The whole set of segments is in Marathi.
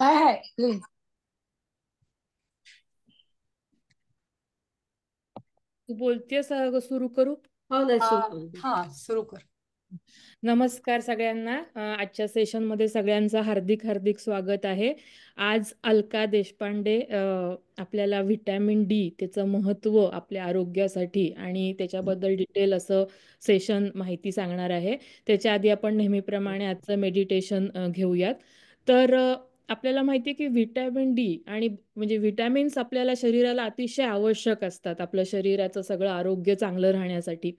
आहे प्लीज. तू बोलतेस सुरू करू? हो नाही सुरू करू दे. हा सुरू कर. नमस्कार सगळ्यांना. आजच्या सेशनमध्ये सगळ्यांचं हार्दिक हार्दिक स्वागत आहे. आज अलका देशपांडे आपल्याला व्हिटॅमिन डी त्याचं महत्त्व आपल्या आरोग्यासाठी आणि त्याच्याबद्दल डिटेल असं सेशन माहिती सांगणार आहे. त्याच्या आधी आपण नेहमीप्रमाणे आजचं मेडिटेशन घेऊयात. तर आपल्याला माहिती आहे की व्हिटॅमिन डी आणि म्हणजे व्हिटॅमिन्स आपल्याला शरीराला अतिशय आवश्यक असतात आपल्या शरीराचं सगळं आरोग्य चांगलं राहण्यासाठी.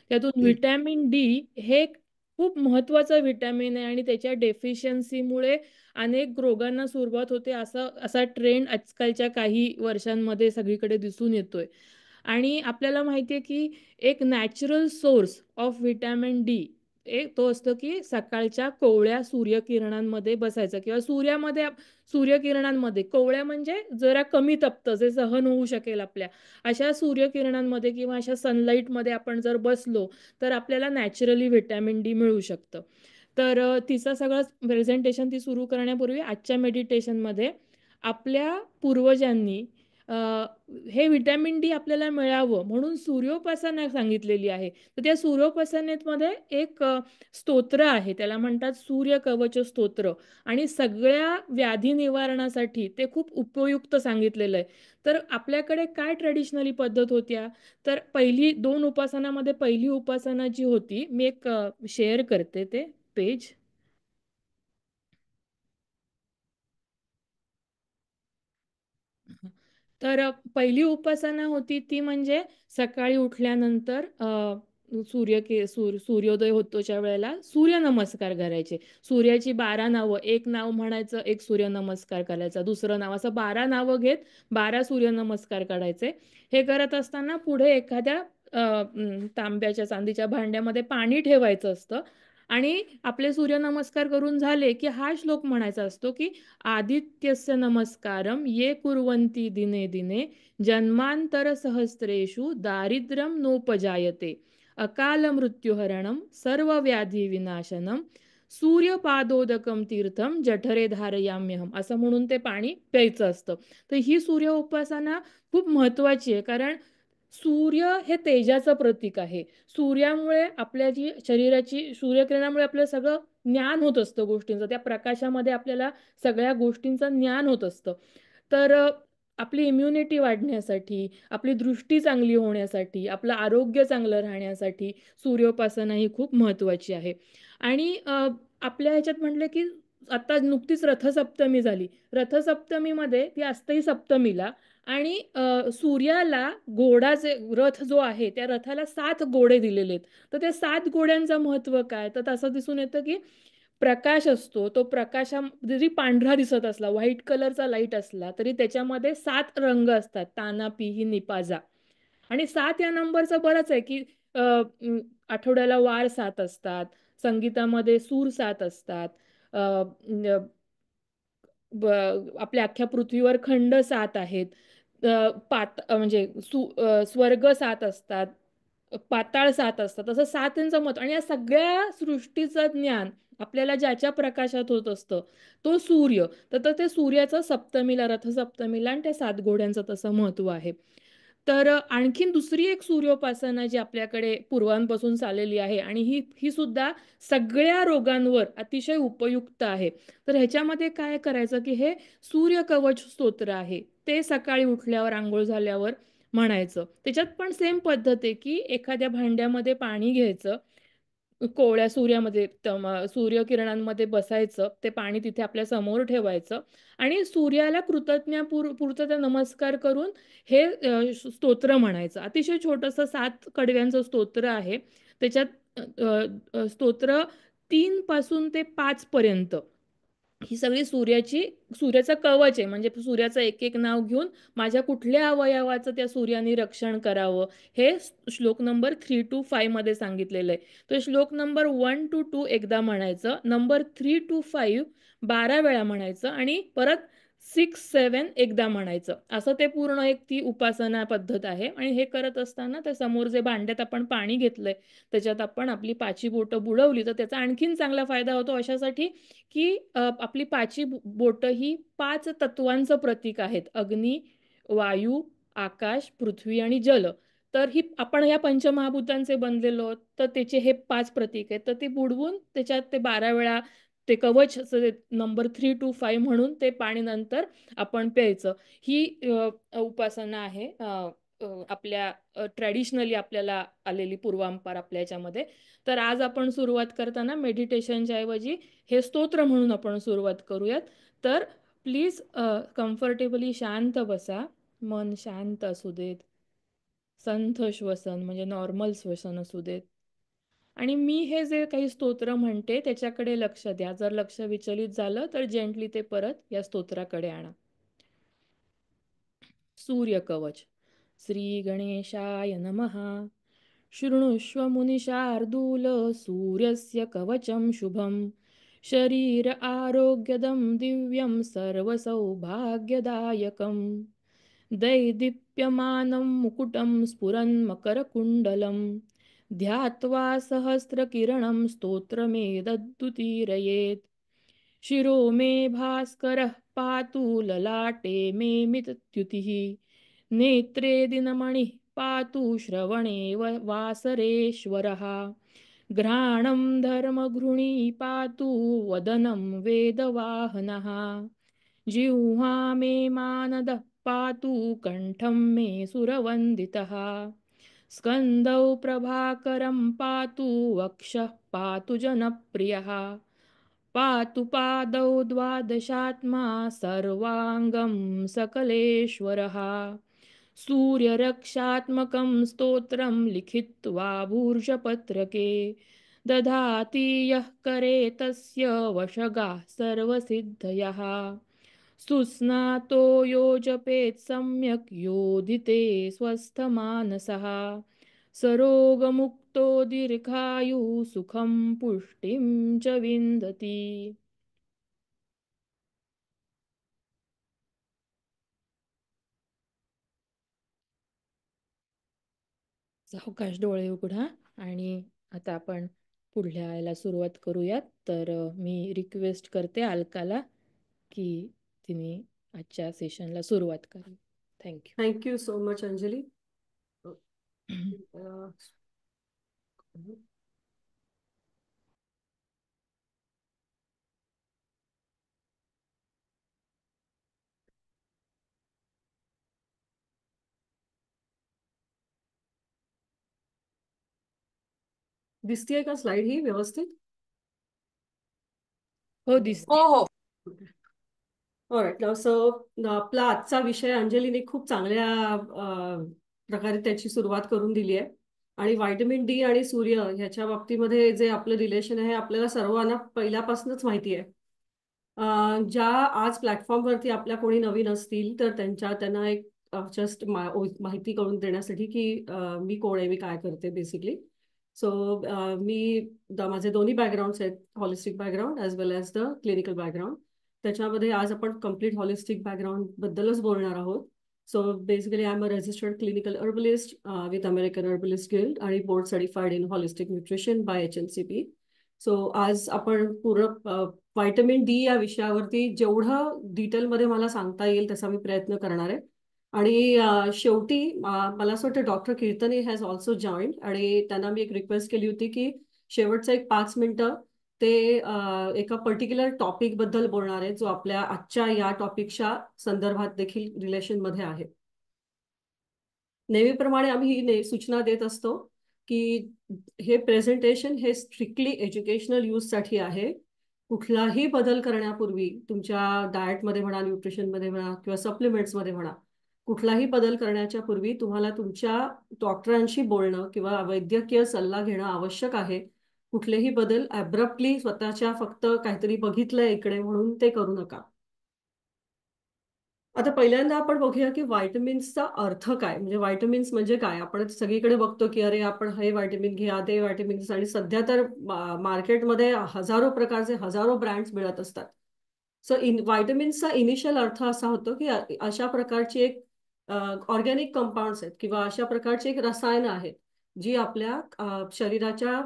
त्यातून व्हिटॅमिन डी हे खूप महत्वाचं व्हिटॅमिन आहे आणि त्याच्या डेफिशियन्सीमुळे अनेक रोगांना सुरुवात होते असा ट्रेंड आजकालच्या काही वर्षांमध्ये सगळीकडे दिसून येतोय. आणि आपल्याला माहिती आहे की एक natural source of vitamin D एक तो असतो की सकाळच्या कोवळ्या सूर्यकिरणांमध्ये बसायचं किंवा सूर्यकिरणांमध्ये कोवळ्या म्हणजे जरा कमी तपतं जे सहन होऊ शकेल आपल्या अशा सूर्यकिरणांमध्ये किंवा अशा सनलाईटमध्ये आपण जर बसलो तर आपल्याला नॅचरली व्हिटॅमिन डी मिळू शकतं. तर तिचं सगळं प्रेझेंटेशन ती सुरू करण्यापूर्वी आजच्या मेडिटेशनमध्ये आपल्या पूर्वजांनी अ, हे व्हिटॅमिन डी आपल्याला मिळावं म्हणून सूर्योपासना सांगितलेली आहे. तर त्या सूर्योपासनेमध्ये एक स्तोत्र आहे त्याला म्हणतात सूर्यकवच स्तोत्र आणि सगळ्या व्याधी निवारणासाठी ते खूप उपयुक्त सांगितलेलं आहे. तर आपल्याकडे काय ट्रेडिशनली पद्धत होत्या तर पहिली दोन उपासनामध्ये पहिली उपासना जी होती मी एक शेअर करते ते पेज. तर पहिली उपासना होती ती म्हणजे सकाळी उठल्यानंतर सूर्योदय होतोच्या वेळेला सूर्यनमस्कार करायचे. सूर्याची 12 नावं एक नाव म्हणायचं एक सूर्यनमस्कार करायचा दुसरं नाव असं 12 नावं घेत 12 सूर्यनमस्कार काढायचे. हे करत असताना पुढे एखाद्या तांब्याच्या चांदीच्या भांड्यामध्ये पाणी ठेवायचं असतं आणि आपले सूर्यनमस्कार करून झाले की हा श्लोक म्हणायचा असतो की आदित्यस्य नमस्कारम ये कुर्वन्ति दिने दिने जन्मांतर सहस्रेषु दारिद्र्यम नोपजायते अकाल मृत्युहरणम सर्व व्याधी विनाशनम सूर्यपादोदकम तीर्थम जठरे धारयाम्यहम असं म्हणून ते पाणी प्यायचं असतं. तर ही सूर्य उपासना खूप महत्वाची आहे कारण सूर्य हे तेजाचं प्रतीक आहे. सूर्यामुळे आपल्या जी शरीराची सूर्यकिरणामुळे आपलं सगळं ज्ञान होत असतं गोष्टींचं त्या प्रकाशामध्ये आपल्याला सगळ्या गोष्टींचं ज्ञान होत असतं. तर आपली इम्युनिटी वाढण्यासाठी आपली दृष्टी चांगली होण्यासाठी आपलं आरोग्य चांगलं राहण्यासाठी सूर्योपासना ही खूप महत्वाची आहे. आणि आपल्या ह्याच्यात म्हटलं की आता नुकतीच रथसप्तमी झाली. रथसप्तमीमध्ये ती असते सप्तमीला आणि सूर्याला घोडाचे रथ जो आहे त्या रथाला 7 घोडे दिलेले आहेत. तर त्या 7 घोड्यांचं महत्व काय तर असं दिसून येतं की प्रकाश असतो तो प्रकाशा जरी पांढरा दिसत असला व्हाईट कलरचा लाईट असला तरी त्याच्यामध्ये 7 रंग असतात ताना पिही निपाजा आणि 7 या नंबरचं बरंच आहे की आठवड्याला वार 7 असतात संगीतामध्ये सूर 7 असतात आपल्या अख्ख्या पृथ्वीवर खंड 7 आहेत. म्हणजे स्वर्ग 7 असतात पाताळ 7 असतात असं 7 मत आणि या सगळ्या सृष्टीचं ज्ञान आपल्याला ज्याच्या प्रकाशात होत असतं तो सूर्य तर ते सूर्याचं सप्तमीला रथसप्तमीला आणि त्या 7 घोड्यांचं तसं महत्व आहे. तर आणखीन दुसरी एक सूर्योपासना जी आपल्याकडे पूर्वांपासून चाललेली आहे आणि ही ही सुद्धा सगळ्या रोगांवर अतिशय उपयुक्त आहे. तर ह्याच्यामध्ये काय करायचं की हे सूर्यकवच स्तोत्र आहे ते सकाळी उठल्यावर आंघोळ झाल्यावर म्हणायचं. त्याच्यात पण सेम पद्धत आहे की एखाद्या भांड्यामध्ये पाणी घ्यायचं कोवळ्या सूर्यामध्ये सूर्यकिरणांमध्ये बसायचं ते पाणी तिथे आपल्या समोर ठेवायचं आणि सूर्याला कृतज्ञपूर्वक नमस्कार करून हे स्तोत्र म्हणायचं. अतिशय छोटंसं 7 कडव्यांचं स्तोत्र आहे. त्याच्यात स्तोत्र 3 पासून ते 5 पर्यंत ही सगळी सूर्याचं कवच आहे म्हणजे सूर्याचं एक एक नाव घेऊन माझ्या कुठल्या अवयवाचं त्या सूर्याने रक्षण करावं हे श्लोक नंबर 3 to 5 मध्ये सांगितलेलं आहे. तर श्लोक नंबर 1 to 2 एकदा म्हणायचं नंबर 3 to 5 12 वेळा म्हणायचं आणि परत 6-7 एकदा म्हणायचं. असं ते पूर्ण एक ती उपासना पद्धत आहे. आणि हे करत असताना त्या समोर जे भांड्यात आपण पाणी घेतलंय त्याच्यात आपण आपली पाची बोटं बुडवली तर त्याचा आणखीन चांगला फायदा होतो अशासाठी की आपली पाची बोटं ही 5 तत्वांचं प्रतीक आहेत. अग्नी, वायू, आकाश, पृथ्वी आणि जल. तर ही आपण या पंचमहाभूतांचे बनलेलो आहोत, तर त्याचे हे 5 प्रतीक आहेत. तर ते बुडवून त्याच्यात ते 12 वेळा ते कवच नंबर 3 to 5 म्हणून ते पाणी नंतर आपण प्यायचं. ही उपासना आहे आपल्या ट्रॅडिशनली आपल्याला आलेली पूर्वांपार आपल्या याच्यामध्ये. तर आज आपण सुरुवात करताना मेडिटेशनच्या ऐवजी हे स्तोत्र म्हणून आपण सुरुवात करूयात. तर प्लीज कम्फर्टेबली शांत बसा. मन शांत असू देत. संथ श्वसन म्हणजे नॉर्मल श्वसन असू देत. आणि मी हे जे काही स्तोत्र म्हणते त्याच्याकडे लक्ष द्या. जर लक्ष विचलित झालं तर जेंटली ते परत या स्तोत्राकडे आणा. सूर्यकवच. श्री गणेशाय नमः. शृणुष्व मुनिशार्दूल सूर्यस्य कवचं शुभं. शरीर आरोग्यदं दिव्यं सर्वसौभाग्यदायकं. दैदीप्यमानं मुकुटं स्फुरन्मकरकुण्डलं. ध्यात्वा सहस्रकिरणं स्तोत्रमेतदुदीरयेत्. शिरो मे भास्करः पातु ललाटे मे मितद्युतिः. नेत्रे दिनमणिः पातु श्रवणे वासरेश्वरः. घ्राणं धर्मगृणी पातु वदनं वेदवाहनः. जिह्वा मे मानदः पातु कण्ठं मे सुरवन्दितः. स्कन्दौ प्रभाकरं पातु वक्षः पातु जनप्रियः. पातु पादौ द्वादशात्मा सर्वाङ्गं सकलेश्वरः. सूर्यरक्षात्मकं स्तोत्रं लिखित्वा भूर्जपत्रके. दधाति यः करे तस्य वशगाः सर्वसिद्धयः. सुस्नातो यो जपेत् सम्यक् योधिते स्वस्थमानसः. सरोगमुक्तो दीर्घायुः सुखं पुष्टिं च विन्दति. सावकाश डोळे उघडा आणि आता आपण पुढल्या याला सुरुवात करूयात. तर मी रिक्वेस्ट करते अलकाला की तिने आजच्या सेशनला सुरुवात करू. Thank you. Thank you so much Anjali. दिसतीये का स्लाइड ही व्यवस्थित? हो दिसते. हो हो. ऑलराईट. सो आपला आजचा विषय अंजलीने खूप चांगल्या प्रकारे त्याची सुरुवात करून दिली आहे. आणि व्हायटमिन डी आणि सूर्य ह्याच्या बाबतीमध्ये जे आपलं रिलेशन आहे आपल्याला सर्वांना पहिल्यापासूनच माहिती आहे. ज्या आज प्लॅटफॉर्मवरती आपल्या कोणी नवीन असतील तर त्यांना एक जस्ट माहिती करून देण्यासाठी की मी कोण आहे, मी काय करते बेसिकली. सो माझे दोन्ही बॅकग्राऊंड्स आहेत, holistic background as well as the clinical background. त्याच्यामध्ये आज आपण कम्प्लीट हॉलिस्टिक बॅकग्राऊंड बद्दलच बोलणार आहोत. So basically I am a registered clinical herbalist with American herbalist guild आणि board certified in holistic nutrition by HNCP. सो आज आपण पूर्ण व्हायटमिन डी या विषयावरती जेवढं डिटेलमध्ये मला सांगता येईल तसा मी प्रयत्न करणार आहे. आणि शेवटी मला असं वाटतं doctor Kirtane has also joined आणि त्यांना मी एक रिक्वेस्ट केली होती की शेवटचं एक 5 मिनिटं ते एका पर्टिक्युलर टॉपिक बद्दल बोलणार आहे जो आपल्या आजच्या या टॉपिकच्या संदर्भात देखील रिलेशनमध्ये आहे. नेहमीप्रमाणे आम्ही ही सूचना देत असतो की हे प्रेझेंटेशन हे स्ट्रिक्टली एज्युकेशनल यूजसाठी आहे. कुठलाही बदल करण्यापूर्वी तुमच्या डाएटमध्ये म्हणा, न्यूट्रिशनमध्ये म्हणा किंवा सप्लिमेंट्समध्ये म्हणा, कुठलाही बदल करण्याच्या पूर्वी तुम्हाला तुमच्या डॉक्टरांशी बोलणं किंवा वैद्यकीय सल्ला घेणं आवश्यक आहे. कुठलेही बदल ॲब्रप्टली स्वतःच्या फक्त काहीतरी बघितलंय इकडे म्हणून ते करू नका. आता पहिल्यांदा आपण बघूया की व्हायटमिन्सचा अर्थ काय, म्हणजे व्हायटमिन्स म्हणजे काय. आपण सगळीकडे बघतो की अरे आपण हे व्हायटमिन घ्या, ते व्हायटमिन्स, आणि सध्या तर मार्केटमध्ये हजारो प्रकारचे हजारो ब्रँड्स मिळत असतात. सो व्हायटमिन्सचा इनिशियल अर्थ असा होतो की अशा प्रकारची एक ऑर्गॅनिक कंपाऊंड्स आहेत किंवा अशा प्रकारची एक रसायनं आहेत जी आपल्या शरीराच्या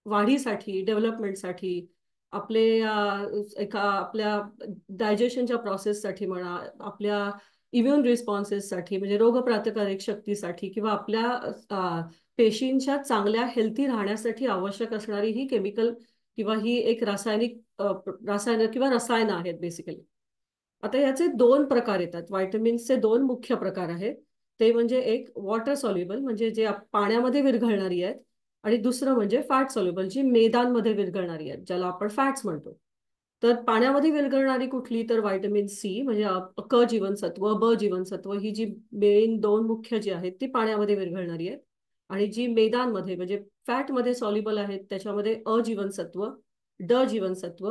वाढीसाठी, डेव्हलपमेंटसाठी, आपले एका आपल्या डायजेशनच्या प्रोसेससाठी म्हणा, आपल्या इम्युन रिस्पॉन्सेससाठी म्हणजे रोगप्रतिकारक शक्तीसाठी किंवा आपल्या पेशींच्या चांगल्या हेल्थी राहण्यासाठी आवश्यक असणारी ही केमिकल किंवा ही एक रसायन किंवा रसायनं आहेत बेसिकली. आता याचे दोन प्रकार येतात. व्हायटमिन्सचे दोन मुख्य प्रकार आहेत. ते म्हणजे एक वॉटर सॉल्युबल म्हणजे जे पाण्यामध्ये विरघळणारी आहेत आणि दुसरं म्हणजे फॅट सॉल्युबल जी मेदांमध्ये विरघळणारी आहेत ज्याला आपण फॅट्स म्हणतो. तर पाण्यामध्ये विरघळणारी कुठली तर व्हायटमिन सी म्हणजे क जीवनसत्व, ब जीवनसत्व ही जी मेन दोन मुख्य जी आहेत ती पाण्यामध्ये विरघळणारी आहेत. आणि जी मेदांमध्ये म्हणजे फॅटमध्ये सॉल्युबल आहेत त्याच्यामध्ये अ जीवनसत्व, ड जीवनसत्व,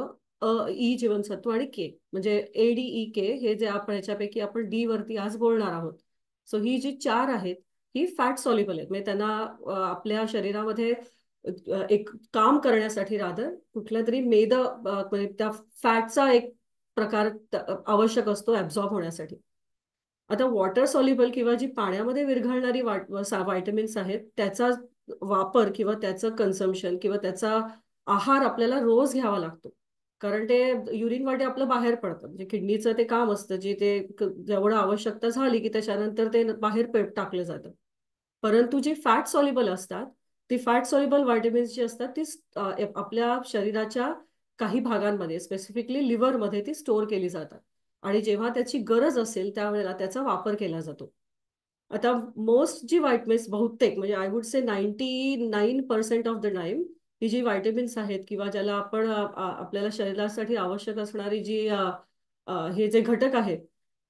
ई जीवनसत्व आणि के म्हणजे ADEK हे जे आपण याच्यापैकी आपण डी वरती आज बोलणार आहोत. सो ही जी चार आहेत ही फॅट सॉल्युबल आहेत म्हणजे त्यांना आपल्या शरीरामध्ये एक काम करण्यासाठी रादर कुठल्या तरी म्हणजे त्या फॅटचा एक प्रकार आवश्यक असतो ऍब्झॉर्ब होण्यासाठी. आता वॉटर सॉल्युबल किंवा जी पाण्यामध्ये विरघळणारी व्हायटमिन्स आहेत त्याचा वापर किंवा त्याचं कन्झम्पशन किंवा त्याचा आहार आपल्याला रोज घ्यावा लागतो. कारण ते युरिन वाटे आपलं बाहेर पडतं म्हणजे किडनीचं ते काम असतं जे ते जेवढं आवश्यकता झाली की त्याच्यानंतर ते बाहेर टाकलं जातं. परंतु जी फॅट सॉल्युबल असतात ती फॅट सॉल्युबल व्हायटमिन्स जी असतात ती आपल्या शरीराच्या काही भागांमध्ये स्पेसिफिकली लिव्हरमध्ये ती स्टोअर केली जातात आणि जेव्हा त्याची गरज असेल त्यावेळेला त्याचा वापर केला जातो. आता मोस्ट जी व्हायटमिन्स बहुतेक म्हणजे I would say 99% of the time ही जी व्हायटमिन्स आहेत किंवा ज्याला आपण आपल्याला शरीरासाठी आवश्यक असणारी जी हे जे घटक आहेत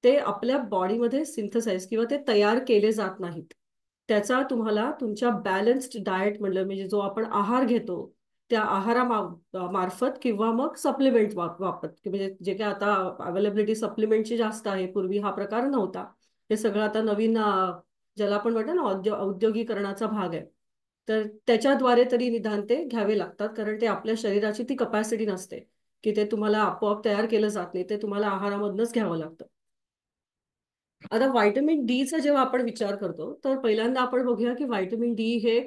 ते आपल्या बॉडीमध्ये सिंथसाइज किंवा ते तयार केले जात नाहीत. त्याचा तुम्हाला तुमच्या बॅलन्स्ड डाएट म्हणलं म्हणजे जो आपण आहार घेतो त्या मार्फत किंवा मग सप्लिमेंट वापरत म्हणजे जे काय आता अवेलेबिलिटी सप्लिमेंटची जास्त आहे पूर्वी हा प्रकार नव्हता. हे सगळं आता नवीन ज्याला आपण म्हणतो ना औद्योगिकरणाचा भाग आहे. तर त्याच्याद्वारे तरी निदान ते घ्यावे लागतात कारण ते आपल्या शरीराची ती कपॅसिटी नसते की ते तुम्हाला आपोआप तयार केलं जात नाही ते तुम्हाला आहारामधनच घ्यावं लागतं. आता व्हायटमिन डीचा जेव्हा आपण विचार करतो तर पहिल्यांदा आपण बघूया की व्हायटमिन डी हे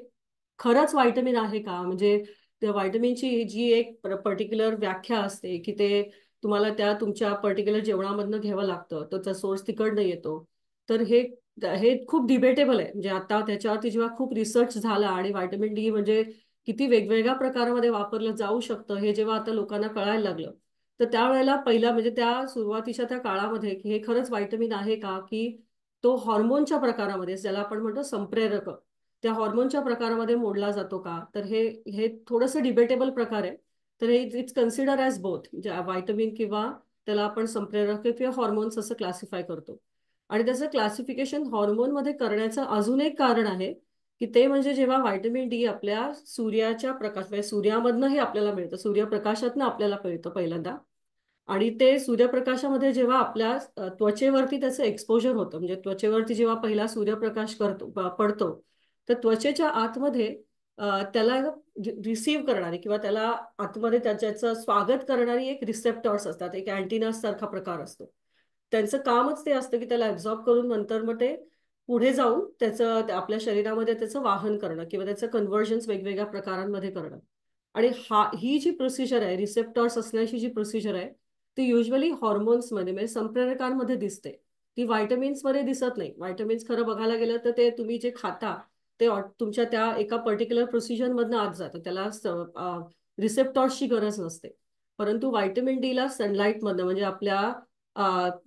खरंच व्हायटमिन आहे का म्हणजे त्या व्हायटमिनची जी एक पर्टिक्युलर व्याख्या असते की ते तुम्हाला त्या तुमच्या पर्टिक्युलर जेवणामधनं घ्यावं लागतं त्याचा सोर्स तिकडनं येतो. तर हे हे खूप डिबेटेबल आहे म्हणजे आता त्याच्यावरती जेव्हा खूप रिसर्च झाला आणि व्हायटमिन डी म्हणजे किती वेगवेगळ्या प्रकारामध्ये वापरलं जाऊ शकतं हे जेव्हा आता लोकांना कळायला लागलं तर त्यावेळेला पहिला म्हणजे त्या सुरुवातीच्या त्या काळामध्ये हे खरंच व्हायटमिन आहे का की तो हॉर्मोनच्या प्रकारामध्ये ज्याला आपण म्हणतो संप्रेरक त्या हॉर्मोनच्या प्रकारामध्ये मोडला जातो का तर हे हे थोडंसं डिबेटेबल प्रकार आहे. तर हे it's consider as both vitamin किंवा त्याला आपण संप्रेरक किंवा हॉर्मोन्स असं क्लासिफाय करतो. आणि त्याचं क्लासिफिकेशन हॉर्मोनमध्ये करण्याचं अजून एक कारण आहे की ते म्हणजे जेव्हा व्हायटमिन डी आपल्या सूर्याच्या प्रकाश म्हणजे सूर्यामधनं हे आपल्याला मिळतं सूर्यप्रकाशातनं आपल्याला मिळतं पहिल्यांदा. आणि ते सूर्यप्रकाशामध्ये जेव्हा आपल्या त्वचेवरती त्याचं एक्सपोजर होतं म्हणजे त्वचेवरती जेव्हा पहिला सूर्यप्रकाश पडतो तर त्वचेच्या आतमध्ये त्याला रिसीव्ह करणारी किंवा त्याला आतमध्ये त्याच्याचं स्वागत करणारी एक रिसेप्टॉर्स असतात एक अँटिनास सारखा प्रकार असतो. त्यांचं कामच ते असतं की त्याला ऍब्झॉर्ब करून नंतर मग ते पुढे जाऊन त्याचं आपल्या शरीरामध्ये त्याचं वाहन करणं किंवा त्याचं कन्व्हर्जन्स वेगवेगळ्या प्रकारांमध्ये करणं. आणि ही जी प्रोसिजर आहे रिसेप्टॉर्स असण्याची जी प्रोसिजर आहे ती युजली हॉर्मोन्समध्ये म्हणजे संप्रेरकांमध्ये दिसते. ती व्हायटमिन्समध्ये दिसत नाही. व्हायटमिन्स खरं बघायला गेलं तर ते तुम्ही जे खाता ते तुमच्या त्या एका पर्टिक्युलर प्रोसिजरमधनं आत जातं त्याला रिसेप्टॉर्सची गरज नसते. परंतु व्हायटमिन डीला सनलाईटमधनं म्हणजे आपल्या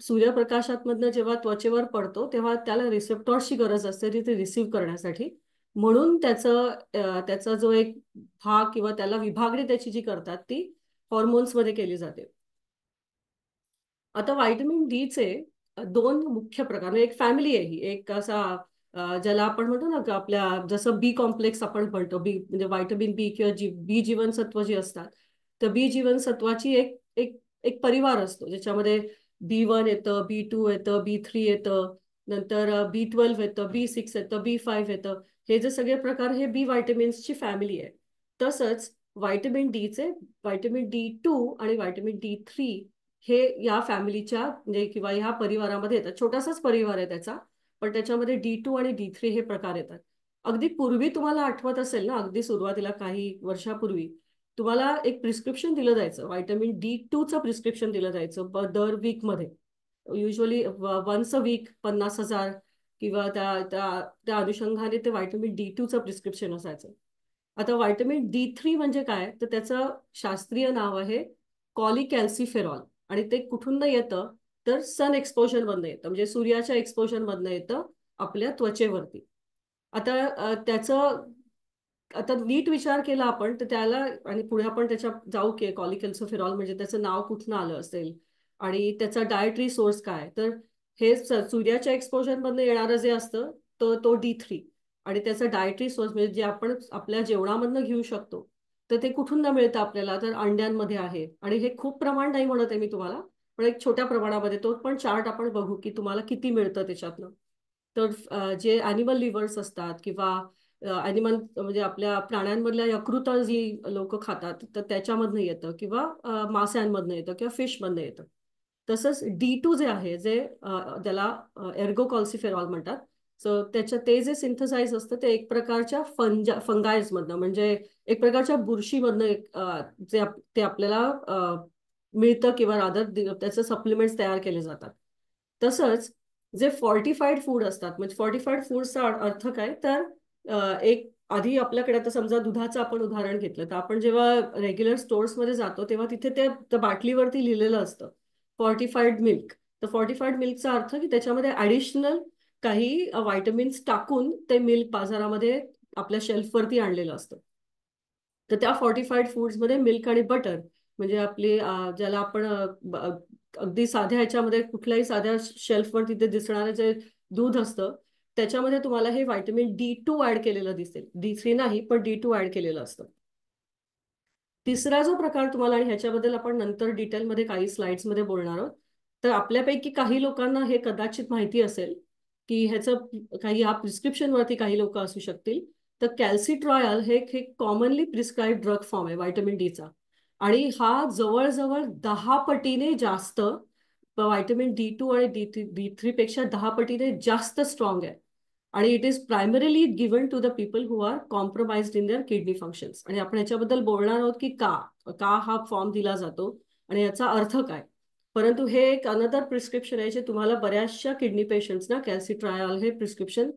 सूर्यप्रकाशातमधनं जेव्हा त्वचेवर पडतो तेव्हा त्याला रिसेप्टॉर्सची गरज असते ते रिसीव्ह करण्यासाठी. म्हणून त्याचा जो एक भाग किंवा त्याला विभागणी त्याची जी करतात ती हॉर्मोन्समध्ये केली जाते. आता व्हायटमिन डीचे दोन मुख्य प्रकार म्हणजे एक फॅमिली आहे ही एक असा ज्याला आपण म्हणतो ना आपल्या जसं बी कॉम्प्लेक्स आपण म्हणतो बी म्हणजे व्हायटमिन बी किंवा बी जीवनसत्व जी असतात तर बी जीवनसत्वाची एक एक एक परिवार असतो ज्याच्यामध्ये B1 येतं B2 येतं B3 येतं नंतर B12 येतं B6 येतं B5 येतं हे जे सगळे प्रकार हे बी व्हायटमिन्सची फॅमिली आहे. तसंच व्हायटमिन डीचे व्हायटमिन D2 आणि व्हायटमिन D3 हे या फॅमिलीच्या म्हणजे किंवा ह्या परिवारामध्ये येतात. छोटासाच परिवार आहे त्याचा, पण त्याच्यामध्ये D2 आणि D3 हे प्रकार येतात. अगदी पूर्वी तुम्हाला आठवत असेल ना, अगदी सुरुवातीला काही वर्षापूर्वी तुम्हाला एक प्रिस्क्रिप्शन दिलं जायचं, व्हायटमिन D2चं प्रिस्क्रिप्शन दिलं जायचं दर वीकमध्ये. युजली वन्स अ वीक 50,000 किंवा त्या त्या त्या अनुषंगाने ते व्हायटमिन D2चं प्रिस्क्रिप्शन असायचं. आता व्हायटमिन D3 म्हणजे काय, तर त्याचं शास्त्रीय नाव आहे कॉलिकॅल्सिफेरॉल. आणि ते कुठून येतं, तर सन एक्सपोजर मधनं येतं, म्हणजे सूर्याच्या एक्सपोजर मधनं येतं आपल्या त्वचेवरती. आता त्याचं आता नीट विचार केला आपण तर त्याला, आणि पुढे आपण त्याच्या जाऊ की कॉलिकॅल्सिफेरॉल म्हणजे त्याचं नाव कुठून आलं असेल आणि त्याचा डायटरी सोर्स काय, तर हे सूर्याच्या एक्सपोजर मधनं येणारं जे असतं तो D3. आणि त्याचा डायटरी सोर्स म्हणजे जे आपण आपल्या जेवणामधनं घेऊ शकतो, तर ते कुठून न मिळतं आपल्याला, तर अंड्यांमध्ये आहे. आणि हे खूप प्रमाण नाही म्हणत आहे मी तुम्हाला, पण एक छोट्या प्रमाणामध्ये, तो पण चार्ट आपण बघू की तुम्हाला किती मिळतं त्याच्यातनं. तर जे ॲनिमल लिव्हर्स असतात किंवा ॲनिमल म्हणजे आपल्या प्राण्यांमधल्या यकृत जी लोक खातात, तर त्याच्यामधनं येतं किंवा माशांमधनं येतं किंवा फिशमधनं येतं. तसंच D2 जे आहे, जे त्याला एर्गोकॉल्सिफेरॉल म्हणतात. सो त्याच्या ते जे सिंथसाइज असतं ते एक प्रकारच्या फंगाईजमधनं, म्हणजे एक प्रकारच्या बुरशीमधनं ते आपल्याला मिळतं किंवा रादर त्याचं सप्लिमेंट्स तयार केले जातात. तसंच जे फॉर्टिफाईड फूड असतात, म्हणजे फॉर्टिफाईड फूडचा अर्थ काय, तर एक आधी आपल्याकडे आता समजा दुधाचं आपण उदाहरण घेतलं, तर आपण जेव्हा रेग्युलर स्टोर्समध्ये जातो तेव्हा तिथे ते त्या बाटलीवरती लिहिलेलं असतं फॉर्टिफाईड मिल्क. तर फॉर्टिफाईड मिल्कचा अर्थ की त्याच्यामध्ये ॲडिशनल काही व्हायटमिन्स टाकून ते मिल्क बाजारामध्ये आपल्या शेल्फवरती आणलेलं असतं. तर त्या फॉर्टिफाईड फूड्समध्ये मिल्क आणि बटर, म्हणजे आपली ज्याला आपण अगदी साध्या ह्याच्यामध्ये कुठल्याही साध्या शेल्फवर तिथे दिसणारं जे दूध असतं, त्याच्यामध्ये तुम्हाला हे व्हायटमिन D2 ऍड केलेलं दिसेल. D3 नाही, पण D2 ऍड केलेलं असतं. तिसरा जो प्रकार तुम्हाला, आणि ह्याच्याबद्दल आपण नंतर डिटेलमध्ये काही स्लाइड्समध्ये बोलणार आहोत, तर आपल्यापैकी काही लोकांना हे कदाचित माहिती असेल की ह्याचं काही या प्रिस्क्रिप्शनवरती काही लोक असू शकतील. तर कॅल्सिट्रॉयल हे एक कॉमनली प्रिस्क्राईब ड्रग फॉर्म आहे व्हायटमिन डीचा. आणि हा जवळजवळ 10 पटीने जास्त, व्हायटमिन D2 आणि D3 पेक्षा 10 पटीने जास्त स्ट्रॉंग आहे. आणि it is primarily given to the people who are compromised in their kidney functions. आणि आपण याच्याबद्दल बोलणार आहोत की का का हा फॉर्म दिला जातो आणि याचा अर्थ काय. परंतु हे एक अनदर प्रिस्क्रिप्शन आहे जे तुम्हाला बऱ्याचशा किडनी पेशंट्सना कॅल्सिट्रायल हे प्रिस्क्रिप्शन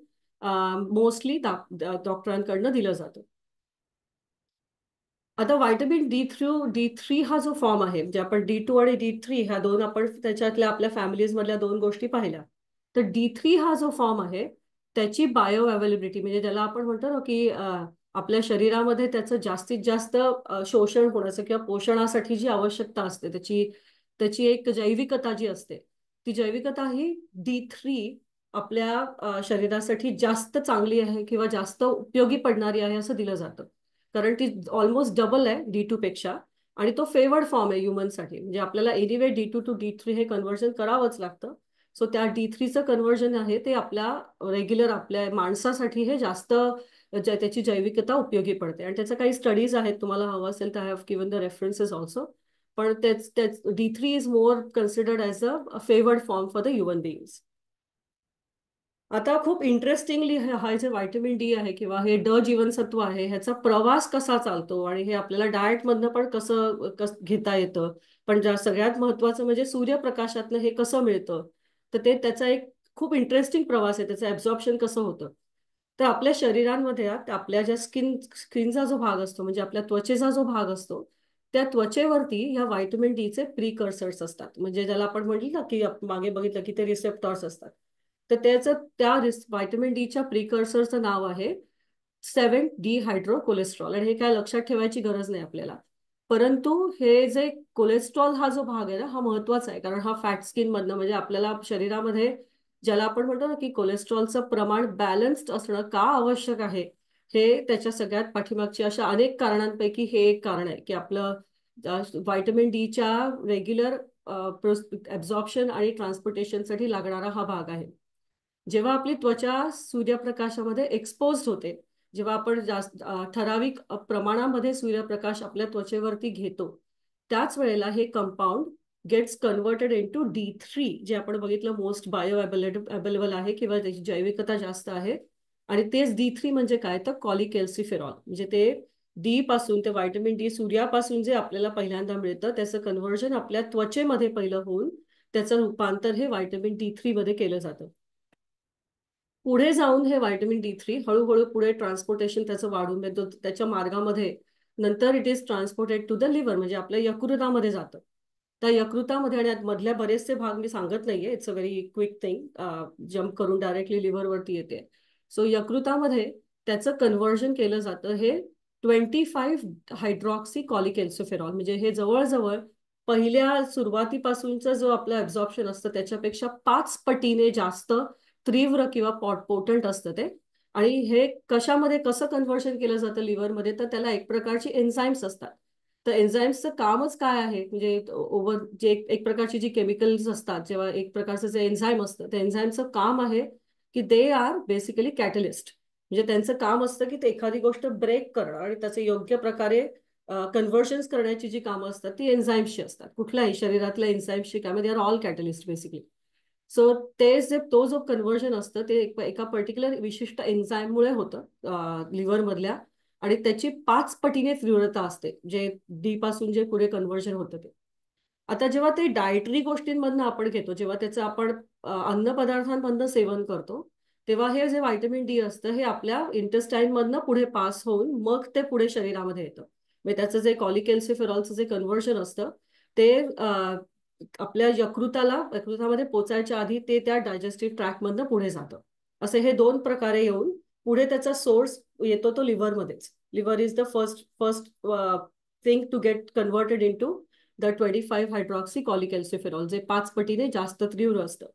मोस्टली डॉक्टरांकडनं दिलं जातं. आता व्हायटमिन D3 हा जो फॉर्म आहे, म्हणजे आपण D2 आणि D3 ह्या दोन आपण त्याच्यातल्या आपल्या फॅमिलीज मधल्या दोन गोष्टी पाहिल्या. तर D3 हा जो फॉर्म आहे त्याची बायो अवेलेबिलिटी, म्हणजे ज्याला आपण म्हणतो ना की आपल्या शरीरामध्ये त्याचं जास्तीत जास्त शोषण होण्याचं किंवा पोषणासाठी जी आवश्यकता असते त्याची त्याची एक जैविकता जी असते, ती जैविकता ही D3 आपल्या शरीरासाठी जास्त चांगली आहे किंवा जास्त उपयोगी पडणारी आहे असं दिलं जातं. कारण ती ऑलमोस्ट डबल आहे D2 पेक्षा. आणि तो फेवर्ड फॉर्म आहे ह्युमनसाठी, म्हणजे आपल्याला एनिवे D2 टू D3 हे कन्व्हर्जन करावंच लागतं. सो त्या D3चं कन्व्हर्जन आहे ते आपल्या रेग्युलर आपल्या माणसासाठी हे जास्त त्याची जैविकता उपयोगी पडते. आणि त्याचं काही स्टडीज आहेत, तुम्हाला हवं असेल तर I have given the references also. पण तेच D3 is more considered as a favoured form for the human beings. आता खूप इंटरेस्टिंगली हा जे व्हायटमिन डी आहे किंवा हे जीवनसत्व आहे, ह्याचा प्रवास कसा चालतो आणि हे आपल्याला डाएटमधनं पण कसं घेता येतं. पण सगळ्यात महत्वाचं म्हणजे सूर्यप्रकाशातनं हे कसं मिळतं, तर ते त्याचा एक खूप इंटरेस्टिंग प्रवास आहे. त्याचं ॲब्झॉर्प्शन कसं होतं, तर आपल्या शरीरांमध्ये आपल्या ज्या स्किनचा जो भाग असतो, म्हणजे आपल्या त्वचेचा जो भाग असतो, त्या त्वचेवरती ह्या व्हायटमिन डीचे प्रिकर्सर्स असतात. म्हणजे ज्याला आपण म्हटलं ना की मागे बघितलं की ते रिसेप्टॉर्स असतात. तर त्या व्हायटमिन डीच्या प्रिकर्सरचं नाव आहे 7 डिहायड्रो कोलेस्ट्रॉल. आणि हे काय लक्षात ठेवायची गरज नाही आपल्याला. परंतु हे जे कोलेस्ट्रॉल हा जो भाग आहे ना, हा महत्वाचा आहे, कारण हा फॅट स्किन मधनं, म्हणजे आपल्याला शरीरामध्ये ज्याला आपण म्हणतो ना की कोलेस्ट्रॉलचं प्रमाण बॅलन्स्ड असणं का आवश्यक आहे, हे त्याच्या सगळ्यात पाठीमागची अशा अनेक कारणांपैकी हे एक कारण आहे की आपलं व्हायटमिन डीच्या रेग्युलर ॲब्झॉर्प्शन आणि ट्रान्सपोर्टेशनसाठी लागणारा हा भाग आहे. जेव्हा आपली त्वचा सूर्यप्रकाशामध्ये एक्सपोज होते, जेव्हा आपण जास्त ठराविक प्रमाणामध्ये सूर्यप्रकाश आपल्या त्वचेवरती घेतो, त्याच वेळेला हे compound gates converted into D3, जे आपण बघितलं मोस्ट बायो अवेलेबल आहे किंवा त्याची जैविकता जास्त आहे. आणि तेच D3 म्हणजे काय, तर कॉलिकॅल्सिफेरॉल. म्हणजे ते डी पासून, ते व्हायटमिन डी सूर्यापासून जे आपल्याला पहिल्यांदा मिळतं, त्याचं कन्व्हर्जन आपल्या त्वचेमध्ये पहिलं होऊन त्याचं रूपांतर हे व्हायटमिन D3 मध्ये केलं जातं. पुढे जाऊन हे व्हायटमिन D3 हळूहळू पुढे ट्रान्सपोर्टेशन त्याचं वाढून येतो त्याच्या मार्गामध्ये. नंतर it is transported to the liver, म्हणजे आपल्या यकृतामध्ये जातं. त्या यकृतामध्ये, आणि मधल्या बरेचसे भाग मी सांगत नाहीये, it's a very quick thing, jump करून डायरेक्टली लिव्हरवरती येते. सो यकृतामध्ये त्याचं कन्व्हर्जन केलं जातं हे 25 हायड्रॉक्सी कॉलिकॅल्सिफेरॉल. म्हणजे हे जवळजवळ पहिल्या सुरुवातीपासूनचं जो आपलं ऍब्झॉर्प्शन असतं त्याच्यापेक्षा 5 पटीने जास्त तीव्र किंवा पोटंट असतं ते. आणि हे कशामध्ये कसं कन्व्हर्शन केलं जातं लिव्हरमध्ये, तर त्याला एक प्रकारची एन्झाईम्स असतात. तर एन्झाईम्सचं कामच काय आहे, म्हणजे ओव्हर जे एक प्रकारची जी केमिकल्स असतात, जेव्हा एक प्रकारचं जे एन्झाईम असतं, त्या एन्झाईमचं काम आहे की दे आर बेसिकली कॅटलिस्ट. म्हणजे त्यांचं काम असतं की ते एखादी गोष्ट ब्रेक करणं आणि त्याचे योग्य प्रकारे कन्व्हर्शन्स करण्याची जी कामं असतात ती एन्झाईम्सची असतात. कुठल्याही शरीरातल्या एन्झाईम्सची कामं, they are all catalyst basically. So ते जे तो जो कन्व्हर्जन असतं ते एका पर्टिक्युलर विशिष्ट एन्झाईममुळे होतं लिव्हर मधल्या. आणि त्याची 5 पटीने तीव्रता असते जे डी पासून जे पुढे कन्व्हर्जन होतं ते. आता जेव्हा ते डायटरी गोष्टींमधनं आपण घेतो, जेव्हा त्याचं आपण अन्न पदार्थांमधनं सेवन करतो, तेव्हा हे जे व्हायटमिन डी असतं हे आपल्या इंटेस्टाईन मधनं पुढे पास होऊन मग ते पुढे शरीरामध्ये येतं. म्हणजे त्याचं जे कॉलिकॅल्सिफेरॉलचं जे कन्व्हर्जन असतं ते आपल्या यकृतामध्ये पोचायच्या आधी ते त्या डायजेस्टिव्ह ट्रॅकमधनं पुढे जातं. असे हे 2 प्रकारे येऊन पुढे त्याचा सोर्स येतो तो लिव्हरमध्येच. Liver is the first first thing to get converted into the 25 hydroxy cholecalciferol, जे 5 पटीने जास्त तीव्र असतं.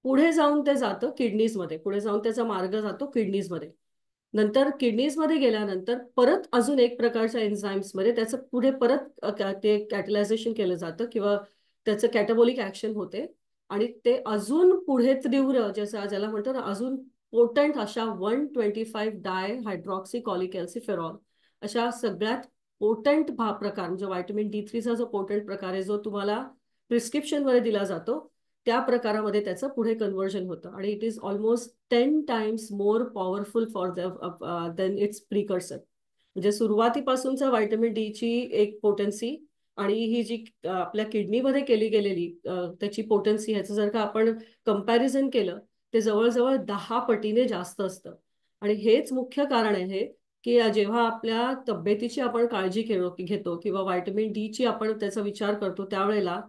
पुढे जाऊन ते जातं किडनीजमध्ये, पुढे जाऊन त्याचा मार्ग जातो किडनीजमध्ये. नंतर किडनीजमध्ये गेल्यानंतर परत अजून एक प्रकारच्या एन्झाईम्समध्ये त्याचं पुढे परत ते कॅटलायझेशन केलं जातं किंवा त्याचं कॅटाबॉलिक ऍक्शन होते. आणि ते अजून पुढे तीव्र, जसं ज्याला म्हणतो ना, अजून पोटंट अशा 125 डाय हायड्रॉक्सी कॉलिकॅल्सिफेरॉल अशा सगळ्यात पोटंट प्रकार, म्हणजे व्हायटमिन D3चा जो पोटंट प्रकार आहे जो तुम्हाला प्रिस्क्रिप्शनमध्ये दिला जातो, त्या प्रकारामध्ये त्याचं पुढे कन्व्हर्जन होतं. आणि it is almost 10 times more powerful for than its precursor. म्हणजे सुरुवातीपासूनचा व्हायटमिन डी ची एक पोटेन्सी आणि ही जी आपल्या किडनीमध्ये केली गेलेली त्याची पोटेन्सी, ह्याचं जर का आपण कंपॅरिझन केलं ते जवळजवळ 10 पटीने जास्त असतं. आणि हेच मुख्य कारण आहे की जेव्हा आपल्या तब्येतीची आपण काळजी घेतो किंवा व्हायटमिन डी ची आपण त्याचा विचार करतो, त्यावेळेला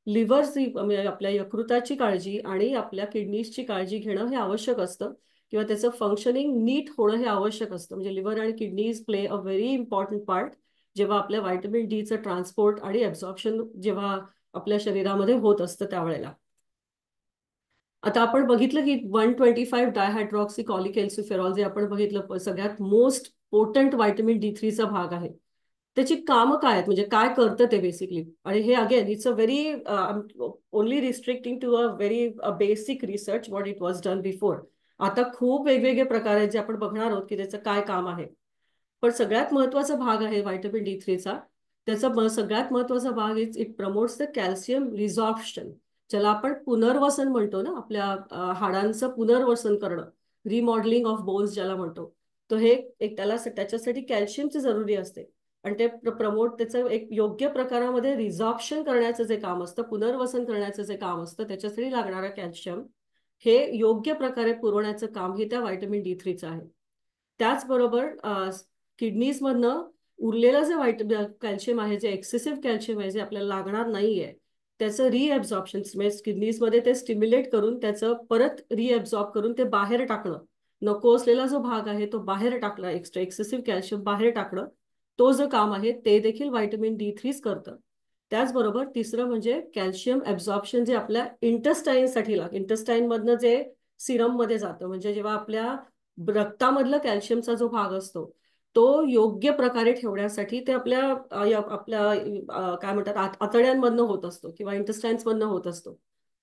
लिव्हरची म्हणजे आपल्या यकृताची काळजी आणि आपल्या किडनीजची काळजी घेणं हे आवश्यक असतं किंवा त्याचं फंक्शनिंग नीट होणं हे आवश्यक असतं. म्हणजे लिव्हर आणि kidneys play a very important part जेव्हा आपल्या व्हायटमिन डीचं ट्रान्सपोर्ट आणि ऍब्झॉर्प्शन जेव्हा आपल्या शरीरामध्ये होत असतं त्यावेळेला. आता आपण बघितलं की 125 डायहायड्रॉक्सी कॉलिकॅल्सिफेरॉल जे आपण बघितलं सगळ्यात मोस्ट पोटंट व्हायटमिन D3चा भाग आहे. त्याची कामं काय आहेत, म्हणजे काय करतं ते बेसिकली. आणि हे again it's a very only restricting to a very basic research what it was done before. आता खूप वेगवेगळे प्रकार आहेत जे आपण बघणार आहोत की त्याचं काय काम आहे. पण सगळ्यात महत्वाचा भाग आहे व्हायटमिन D3चा. त्याचा सगळ्यात महत्वाचा भाग इट प्रमोट्स द कॅल्शियम रिझॉर्प्शन, ज्याला आपण पुनर्वसन म्हणतो ना, आपल्या हाडांचं पुनर्वसन करणं, रिमॉडेलिंग ऑफ बोन्स ज्याला म्हणतो. तो हे एक त्याला त्याच्यासाठी कॅल्शियमची जरुरी असते. आणि ते त्याचं एक योग्य प्रकारामध्ये रिझॉर्प्शन करण्याचं जे काम असतं, पुनर्वसन करण्याचं जे काम असतं, त्याच्यासाठी लागणारा कॅल्शियम हे योग्य प्रकारे पुरवण्याचं काम हे त्या व्हायटमिन D3चं आहे. त्याचबरोबर किडनीजमधनं उरलेलं जे कॅल्शियम आहे, जे एक्सेसिव्ह कॅल्शियम आहे, जे आपल्याला लागणार नाहीये, त्याचं रिअब्झॉर्प्शन म्हणजे किडनीजमध्ये ते स्टिम्युलेट करून त्याचं परत रिअब्झॉर्ब करून ते बाहेर टाकणं, नको असलेला जो भाग आहे तो बाहेर टाकणं, एक्सेसिव्ह कॅल्शियम बाहेर टाकणं, तो जो काम आहे ते देखील व्हायटमिन D3 करतं. त्याचबरोबर तिसरं म्हणजे कॅल्शियम ऍब्झॉर्प्शन जे आपल्या इंटेस्टाईनसाठी इंटेस्टाईन मधनं जे सिरम मध्ये जातं, म्हणजे जेव्हा आपल्या रक्तामधलं कॅल्शियमचा जो भाग असतो तो योग्य प्रकारे ठेवण्यासाठी ते आपल्या काय म्हणतात आतड्यांमधनं होत असतो किंवा इंटेस्टाईन्स मधनं होत असतो.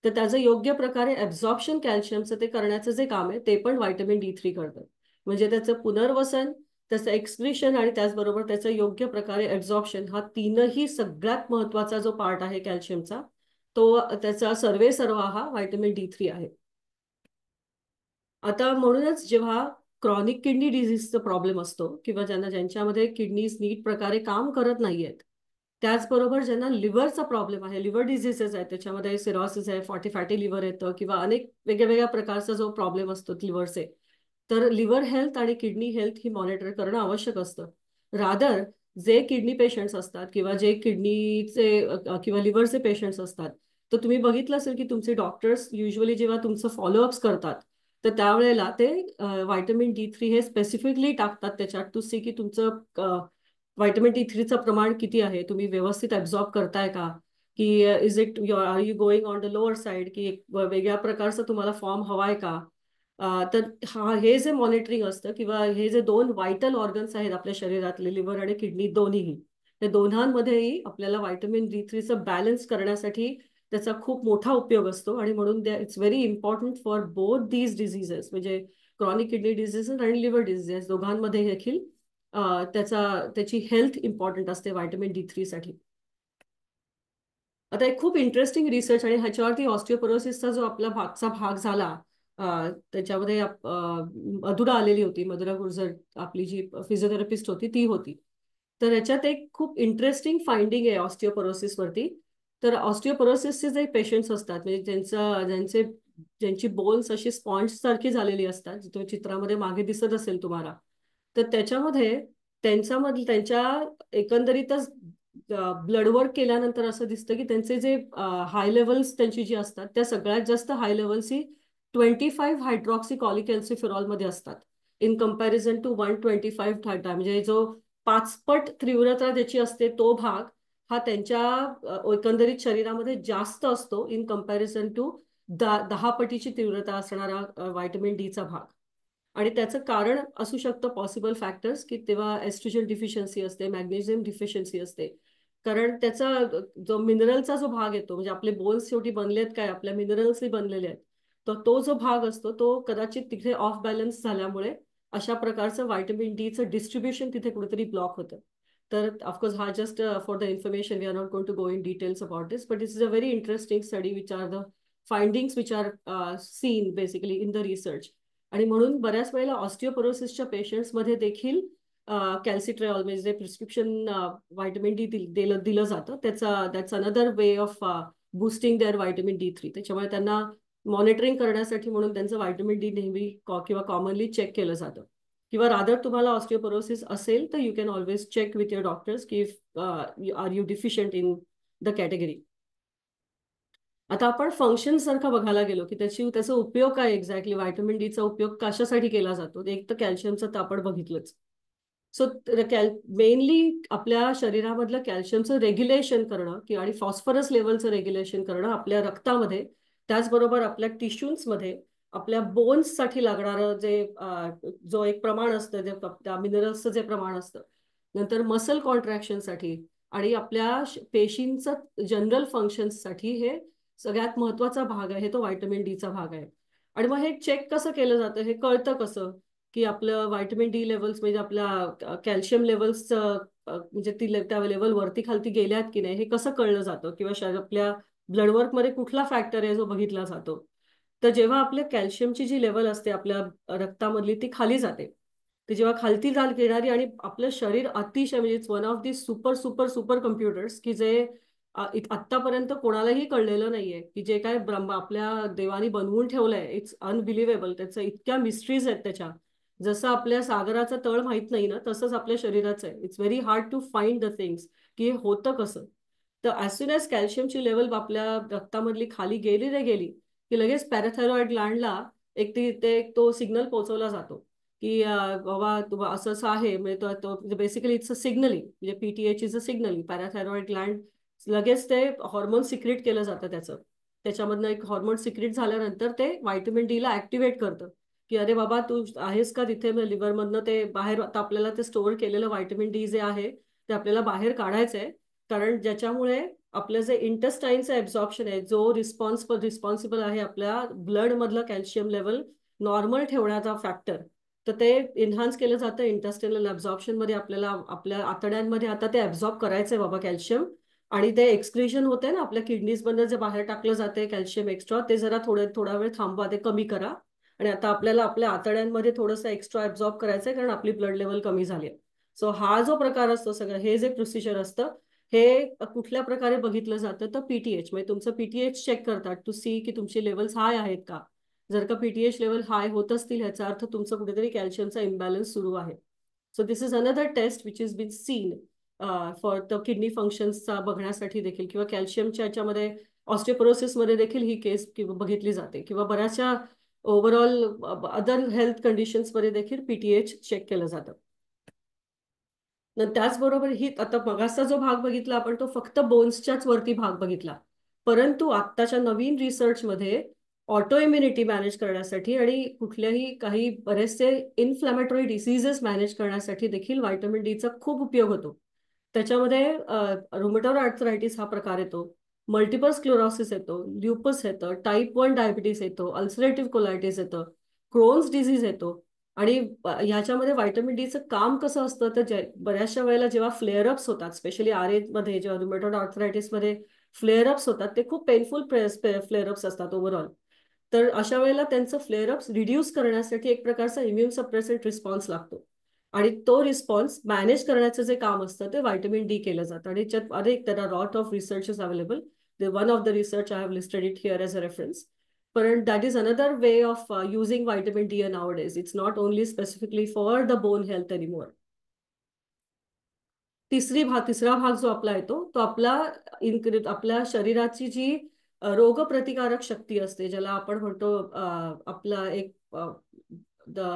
तर त्याचं योग्य प्रकारे ऍब्झॉर्प्शन कॅल्शियमचं ते करण्याचं जे काम आहे ते पण व्हायटमिन D3 करतं. म्हणजे त्याचं पुनर्वसन त्याचं एक्सक्रिशन आणि त्याचबरोबर त्याचं योग्य प्रकारे ॲब्झॉर्प्शन, हा तीनही सगळ्यात महत्त्वाचा जो पार्ट आहे कॅल्शियमचा, तो त्याचा सर्वे सर्वा हा व्हायटमिन D3 आहे. आता म्हणूनच जेव्हा क्रॉनिक किडनी डिझीजचा प्रॉब्लेम असतो किंवा ज्यांच्यामध्ये किडनीज नीट प्रकारे काम करत नाहीयेत, त्याचबरोबर ज्यांना लिव्हरचा प्रॉब्लेम आहे, लिव्हर डिझीजेस आहेत, त्याच्यामध्ये सिरॉसिस आहे, फॅटी लिव्हर येतं किंवा अनेक वेगळ्या प्रकारचा जो प्रॉब्लेम असतो लिव्हरचे, तर लिव्हर हेल्थ आणि किडनी हेल्थ ही मॉनिटर करणं आवश्यक असतं. रादर जे किडनी पेशंट्स असतात किंवा जे किडनीचे किंवा लिव्हरचे पेशंट्स असतात, तर तुम्ही बघितलं असेल की तुमचे डॉक्टर्स युजली जेव्हा तुमचं फॉलोअप्स करतात, तर त्यावेळेला ते व्हायटमिन D3 हे स्पेसिफिकली टाकतात त्याच्यात, टू सी की तुमचं व्हायटमिन D3चं प्रमाण किती आहे, तुम्ही व्यवस्थित ॲब्झॉर्ब करताय का, की is it are you going on the lower side, की एक वेगळ्या प्रकारचा तुम्हाला फॉर्म हवाय का. तर हे जे मॉनिटरिंग असतं किंवा हे जे दोन व्हायटल ऑर्गन्स आहेत आपल्या शरीरातले, लिव्हर आणि किडनी दोन्हीही, त्या दोन्हांमध्येही आपल्याला व्हायटमिन D3चं बॅलन्स करण्यासाठी त्याचा खूप मोठा उपयोग असतो. आणि म्हणून it's very important for both these diseases, म्हणजे क्रॉनिक किडनी डिझिजेस आणि लिव्हर डिझिजेस दोघांमध्ये देखील त्याची हेल्थ इम्पॉर्टंट असते व्हायटमिन D3 साठी. आता एक खूप इंटरेस्टिंग रिसर्च आणि ह्याच्यावरती ऑस्टिओपोरोसिसचा जो आपला मागचा भाग झाला, त्याच्यामध्ये मधुरा आलेली होती, मधुरा गुर्जर आपली जी फिजिओथेरपिस्ट होती ती होती. तर याच्यात एक खूप इंटरेस्टिंग फाइंडिंग आहे ऑस्टिओपोरोसिसवरती. तर ऑस्टिओपोरोसिसचे जे पेशंट्स असतात, म्हणजे ज्यांची बोन्स अशी स्पॉन्ज सारखी झालेली असतात, तो चित्रामध्ये मागे दिसत असेल तुम्हाला, तर त्याच्यामध्ये त्यांच्या एकंदरीतच ब्लड वर्क केल्यानंतर असं दिसतं की त्यांचे जे हाय लेवल्स त्यांची जी असतात, त्या सगळ्यात जास्त हाय लेवल्स ही 25 हायड्रॉक्सी कॉलिकॅल्सिफेरॉल मध्ये असतात, इन कम्पॅरिझन टू 125 टाटा, म्हणजे जो 5 पट तीव्रता ज्याची असते तो भाग हा त्यांच्या एकंदरीत शरीरामध्ये जास्त असतो इन कम्पॅरिझन टू 10 पटीची तीव्रता असणारा व्हायटमिन डीचा भाग. आणि त्याचं कारण असू शकतं पॉसिबल फॅक्टर्स, की तेव्हा एस्ट्रोजन डिफिशियन्सी असते, मॅग्नेशियम डिफिशियन्सी असते. कारण त्याचा जो मिनरलचा जो भाग येतो, म्हणजे आपले बोन्स शेवटी बनलेत काय, आपल्या मिनरल्सही बनलेले आहेत, तर तो जो भाग असतो तो कदाचित तिथे ऑफ बॅलन्स झाल्यामुळे अशा प्रकारचं व्हायटमिन डीचं डिस्ट्रीब्युशन तिथे कुठेतरी ब्लॉक होतं. तर ऑफकोर्स हा just for the information, we are not going to go in details about this, but is a very interesting study which are the findings which are seen basically in the research. आणि म्हणून बऱ्याच वेळेला ऑस्टिओपोरोसिसच्या पेशंट्समध्ये देखील कॅल्सिट्रिऑल, म्हणजे जे प्रिस्क्रिप्शन व्हायटमिन डी दिलं जातं, that's another way of boosting their vitamin D3. त्याच्यामुळे त्यांना मॉनिटरिंग करण्यासाठी म्हणून त्यांचं व्हायटमिन डी नेहमी किंवा कॉमनली चेक केलं जातं. किंवा रादर तुम्हाला ऑस्टिओपोरोसिस असेल तर you can always check with your doctors की are you deficient in the category. आता आपण फंक्शन सारखं बघायला गेलो की त्याचा उपयोग काय, एक्झॅक्टली व्हायटमिन डीचा उपयोग कशासाठी केला जातो, एक तर कॅल्शियमचं तर आपण बघितलंच. सो मेनली आपल्या शरीरामधलं कॅल्शियमचं रेग्युलेशन करणं आणि फॉस्फरस लेवलचं रेग्युलेशन करणं आपल्या रक्तामध्ये, त्याचबरोबर आपल्या टिश्यूजमध्ये, आपल्या बोन्ससाठी लागणारं जो एक प्रमाण असतं, जे मिनरल्सचं जे प्रमाण असतं, नंतर मसल कॉन्ट्रॅक्शनसाठी आणि आपल्या पेशींचं जनरल फंक्शन्ससाठी हे सगळ्यात महत्वाचा भाग आहे, तो व्हायटमिन डीचा भाग आहे. आणि मग हे चेक कसं केलं जातं, हे कळतं कसं, की आपलं व्हायटमिन डी लेवल्स, म्हणजे आपल्या कॅल्शियम लेवल्स म्हणजे त्या लेवल वरती खालती गेल्यात की नाही हे कसं कळलं जातं, किंवा आपल्या ब्लडवर्क मध्ये कुठला फॅक्टर आहे जो बघितला जातो. तर जेव्हा आपल्या कॅल्शियमची जी लेवल असते आपल्या रक्तामधली ती खाली जाते, ती जेव्हा खालती येणारी, आणि आपलं शरीर अतिशय, म्हणजे one of the super super super computers, की जे आत्तापर्यंत कोणालाही कळलेलं नाहीये, की जे काय आपल्या देवानी बनवून ठेवलंय, इट्स अनबिलिव्हेबल. त्याचं इतक्या मिस्ट्रीज आहेत त्याच्या. जसं आपल्या सागराचा तळ माहित नाही ना, तसंच आपल्या शरीराचं आहे. It's very hard to find the things, की हे होतं कसं. तर ॲज सून ॲज कॅल्शियमची लेवल आपल्या रक्तामधली खाली गेली की लगेच पॅराथायरॉइड ग्लँडला तो सिग्नल पोहोचवला जातो, की बाबा तू असं असं आहे. म्हणजे तो बेसिकली इट्स अ सिग्नलिंग, म्हणजे PTH is a signalling. पॅराथायरॉइड Gland लगेच ते हॉर्मोन सिक्रेट केलं जातं त्याच्यामधनं एक हॉर्मोन सिक्रेट झाल्यानंतर ते व्हायटमिन डीला ऍक्टिव्हेट करतं, की अरे बाबा तू आहेस का तिथे, लिव्हरमधनं ते बाहेर, आता आपल्याला ते स्टोअर केलेलं व्हायटमिन डी जे आहे ते आपल्याला बाहेर काढायचंय. कारण ज्याच्यामुळे आपलं जे इंटेस्टाईनचं ऍब्झॉर्प्शन आहे, जो रिस्पॉन्सिबल आहे आपल्या ब्लड मधलं कॅल्शियम लेवल नॉर्मल ठेवण्याचा फॅक्टर, तर ते एन्हान्स केलं जातं इंटेस्टिनल मध्ये. आपल्याला आपल्या आतड्यांमध्ये आता ते ॲब्झॉर्ब करायचंय बाबा कॅल्शियम, आणि ते एक्सक्रिशन होते ना आपल्या किडनीज मधनं जे बाहेर टाकलं जाते कॅल्शियम एक्स्ट्रा, ते जरा थोडा वेळ थांबवा, ते कमी करा. आणि आता आपल्याला आपल्या आतड्यांमध्ये थोडंसं एक्स्ट्रा ॲब्झॉर्ब करायचंय, कारण आपली ब्लड लेवल कमी झाली आहे. सो हा जो प्रकार असतो सगळं, हे जे प्रोसिजर असतं, हे कुठल्या प्रकारे बघितलं जातं तर पीटीएच, म्हणजे तुमचं पीटीएच चेक करतात टू सी की तुमची लेवल्स हाय आहेत का. जर का पीटीएच लेवल हाय होत असतील ह्याचा अर्थ तुमचं कुठेतरी कॅल्शियमचा इम्बॅलन्स सुरू आहे. So this is another taste which is been seen for the kidney फंक्शन्सचा बघण्यासाठी देखील, किंवा कॅल्शियमच्या याच्यामध्ये ऑस्टिओपोरोसिसमध्ये देखील ही केस किंवा बघितली जाते, किंवा बऱ्याचशा ओव्हरऑल अदर हेल्थ कंडिशन्समध्ये देखील पीटीएच चेक केलं जातं. त्याचबरोबर ही आता मगाचा जो भाग बघितला आपण तो फक्त बोन्सच्याच वरती भाग बघितला, परंतु आत्ताच्या नवीन रिसर्चमध्ये ऑटो इम्युनिटी मॅनेज करण्यासाठी आणि कुठल्याही काही बरेचसे इन्फ्लॅमेटरी डिसीजेस मॅनेज करण्यासाठी देखील व्हायटमिन डीचा खूप उपयोग होतो. त्याच्यामध्ये रुमेटॉइड आर्थरायटिस हा प्रकार येतो, मल्टिपल स्क्लेरोसिस येतो, ल्युपस येतं, टाईप 1 डायबिटीस येतो, अल्सरेटिव्ह कोलायटिस येतं, क्रोन्स डिझीज येतो. आणि ह्याच्यामध्ये व्हायटमिन डीचं काम कसं असतं तर बऱ्याचशा वेळेला जेव्हा फ्लेअरअप्स होतात, स्पेशली मध्ये जेव्हा रुमेटॉइड आर्थरायटिसमध्ये फ्लेअरअप्स होतात, ते खूप पेनफुल फ्लेअरअप्स असतात ओव्हरऑल. तर अशा वेळेला त्यांचं फ्लेअरअप्स रिड्यूस करण्यासाठी एक प्रकारचा इम्युन सप्रेसंट रिस्पॉन्स लागतो, आणि तो रिस्पॉन्स मॅनेज करण्याचं जे काम असतं ते व्हायटमिन डी केलं जातं. आणि त्यात अनेक there are lot of researches available. One of the research I have listed it here as a reference. But that is another way of using vitamin D nowadays. It's not only specifically for the bone health anymore. तिसरा भाग जो आपला येतो तो आपल्या शरीराची जी रोगप्रतिकारक शक्ती असते, ज्याला आपण म्हणतो आपला एक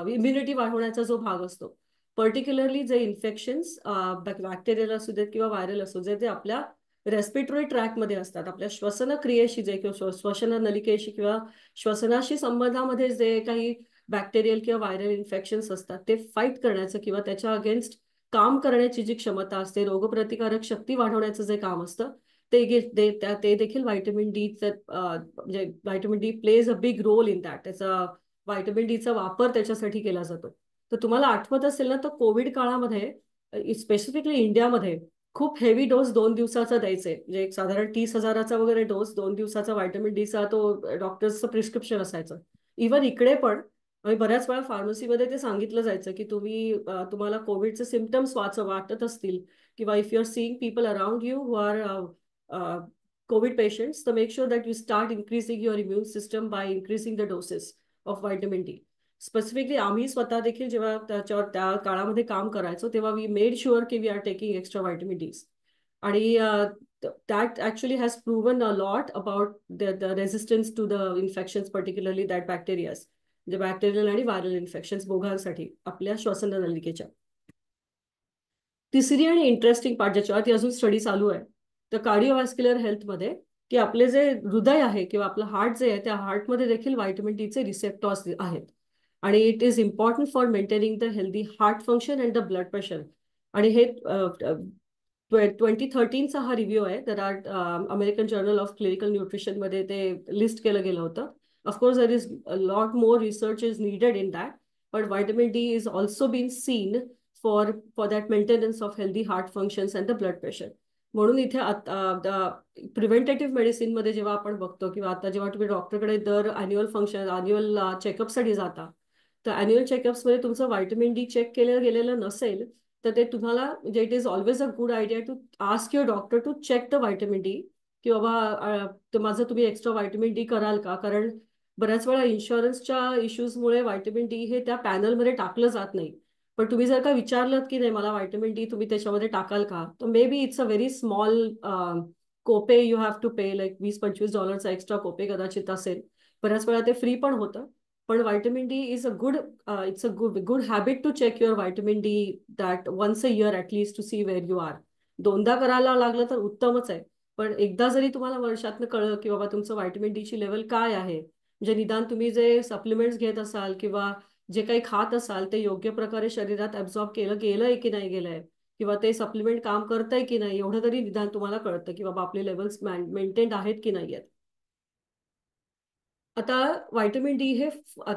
इम्युनिटी वाढवण्याचा जो भाग असतो, पर्टिक्युलरली जे इन्फेक्शन्स बॅक्टेरियल असू देत किंवा व्हायरल असू देत, ते आपल्या रेस्पिरेटरी ट्रॅकमध्ये असतात, आपल्या श्वसन क्रियेशी जे किंवा श्वसन नलिकेशी किंवा श्वसनाशी संबंधामध्ये जे काही बॅक्टेरियल किंवा व्हायरल इन्फेक्शन्स असतात ते फाईट करण्याचं किंवा त्याच्या अगेन्स्ट काम करण्याची जी क्षमता असते, रोगप्रतिकारक शक्ती वाढवण्याचं जे काम असतं, ते देखील व्हायटमिन डी, म्हणजे vitamin D plays a big role in that. त्याचा व्हायटमिन डीचा वापर त्याच्यासाठी केला जातो. तर तुम्हाला आठवत असेल ना, तर कोविड काळामध्ये स्पेसिफिकली इंडियामध्ये खूप हेवी डोस 2 दिवसाचा द्यायचे, म्हणजे एक साधारण 30,000चा वगैरे डोस 2 दिवसाचा व्हायटमिन डीचा तो डॉक्टर्सचं प्रिस्क्रिप्शन असायचं. इव्हन इकडे पण आणि बऱ्याच वेळा फार्मसीमध्ये ते सांगितलं जायचं की तुम्हाला कोविडचे सिम्पटम्स वाटत असतील, किंवा if you are seeing people around you who are Covid patients, तर make sure that you start increasing your immune system by increasing the doses of vitamin D. Specifically आम्ही स्वतः देखील जेव्हा त्या काळामध्ये काम करायचो तेव्हा वी मेड शुअर की we are taking extra vitamin Ds. आणि that actually has proven a lot about the resistance to the infections, particularly that bacteria, म्हणजे बॅक्टेरियल आणि व्हायरल इन्फेक्शन्स दोघांसाठी आपल्या श्वसन नलिकेच्या. तिसरी आणि इंटरेस्टिंग पार्ट ज्याच्यावरती अजून स्टडी चालू आहे, तर कार्डिओव्हॅस्क्युलर हेल्थमध्ये, की आपले जे हृदय आहे किंवा आपलं हार्ट जे आहे त्या हार्टमध्ये देखील व्हायटमिन डीचे रिसेप्टॉर्स आहेत, आणि it is important for maintaining the healthy heart function and the blood pressure. आणि हे 2013चा हा रिव्ह्यू आहे, तर American journal of clinical nutrition मध्ये ते लिस्ट केलं गेलं होतं. Of course there is a lot more research is needed in that, but vitamin D is also being seen for that maintenance of healthy heart functions and the blood pressure. म्हणून इथे प्रिव्हेंटेटिव्ह मेडिसिन मध्ये जेव्हा आपण बघतो, किंवा आता जेव्हा तुम्ही डॉक्टरकडे दर अॅन्युअल चेकअपसाठी जाता, तर अॅन्युअल चेकअप्समध्ये तुमचं व्हायटमिन डी चेक केलं गेलेलं नसेल, तर ते तुम्हाला, म्हणजे it is always a good idea to ask your doctor to check the vitamin D, की बाबा माझं तुम्ही एक्स्ट्रा व्हायटमिन डी कराल का. कारण बऱ्याच वेळा इन्शुरन्सच्या इश्यूजमुळे व्हायटमिन डी हे त्या पॅनलमध्ये टाकलं जात नाही. पण तुम्ही जर का विचारलं की नाही मला व्हायटमिन डी तुम्ही त्याच्यामध्ये टाकाल का, तर maybe it's a very small copay you have to pay, like $20-25 extra copay कदाचित असेल. बऱ्याच वेळा ते फ्री पण होतं. पण vitamin D is it's a good habit to check your vitamin D that once a year at least to see where you are. दोनदा करायला लागलं तर उत्तमच आहे, पण एकदा जरी तुम्हाला वर्षातनं कळलं की बाबा तुमचं व्हायटमिन डी ची लेवल काय आहे, म्हणजे निदान तुम्ही जे सप्लिमेंट्स घेत असाल किंवा जे काही खात असाल ते योग्य प्रकारे शरीरात ऍब्झॉर्ब केलं गेलंय की नाही गेलंय, किंवा ते सप्लिमेंट काम करतंय की नाही, एवढं तरी निदान तुम्हाला कळतं की बाबा आपले लेवल्स मेंटेन्ड आहेत की नाही आहेत. आता व्हायटमिन डी हे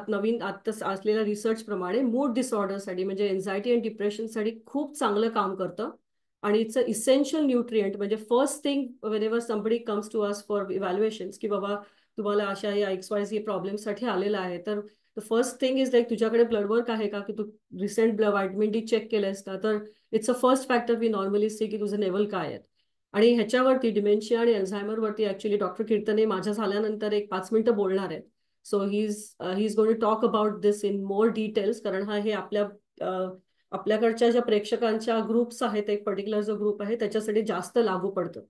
नवीन आता असलेल्या रिसर्च प्रमाणे मूड डिसऑर्डरसाठी म्हणजे एन्झायटी आणि डिप्रेशनसाठी खूप चांगलं काम करतं. आणि इट्स अ इसेन्शियल न्यूट्रिएंट. म्हणजे first thing whenever somebody comes to us for evaluation की बाबा तुम्हाला अशा या XYZ प्रॉब्लेमसाठी आलेला आहे, तर the first thing is like तुझ्याकडे ब्लड वर्क आहे का, की तू रिसेंट व्हायटमिन डी चेक केलंयस का. तर it's a first factor we normally see की तुझं लेवल काय आहे. आणि ह्याच्यावरती डिमेन्शिया आणि अल्झायमरवरती ऍक्च्युली डॉक्टर कीर्तने माझ्या झाल्यानंतर एक 5 मिनिटं बोलणार आहेत. So he is going to talk about this in more details, कारण हा हे आपल्याकडच्या ज्या प्रेक्षकांच्या ग्रुप्स आहेत, एक पर्टिक्युलर जो ग्रुप आहे त्याच्यासाठी जास्त लागू पडतं.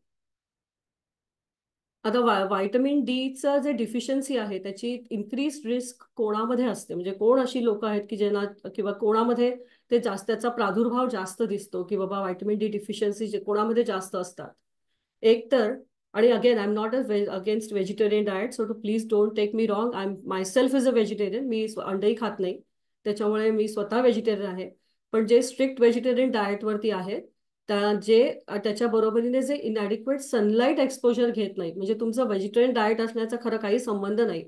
आता व्हायटमिन डीचं जे डिफिशियन्सी आहे त्याची इन्क्रीज रिस्क कोणामध्ये असते, म्हणजे कोण अशी लोक आहेत की ज्यांना किंवा कोणामध्ये ते जास्त त्याचा प्रादुर्भाव जास्त दिसतो की बाबा व्हायटमिन डी डिफिशियन्सी जे कोणामध्ये जास्त असतात. एक तर, आणि again I am not against vegetarian diet, so to please don't take me wrong. I am myself is a vegetarian. मी अंडही खात नाही, त्याच्यामुळे मी स्वतः व्हेजिटेरियन आहे. पण जे स्ट्रिक्ट व्हेजिटेरियन डाएटवरती आहेत त्याच्या बरोबरीने जे इनॅडिक्वेट सनलाईट एक्सपोजर घेत नाहीत, म्हणजे तुमचं व्हेजिटेरियन डाएट असण्याचा खरं काही संबंध नाही,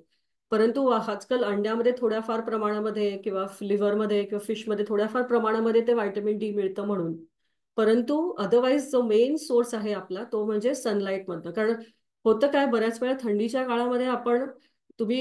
परंतु आजकाल अंड्यामध्ये थोड्याफार प्रमाणामध्ये किंवा लिव्हरमध्ये किंवा फिशमध्ये थोड्याफार प्रमाणामध्ये ते व्हायटमिन डी मिळतं म्हणून. परंतु अदरवाईज जो मेन सोर्स आहे आपला तो म्हणजे सनलाईट मधनं. कारण होतं काय, बऱ्याच वेळा थंडीच्या काळामध्ये तुम्ही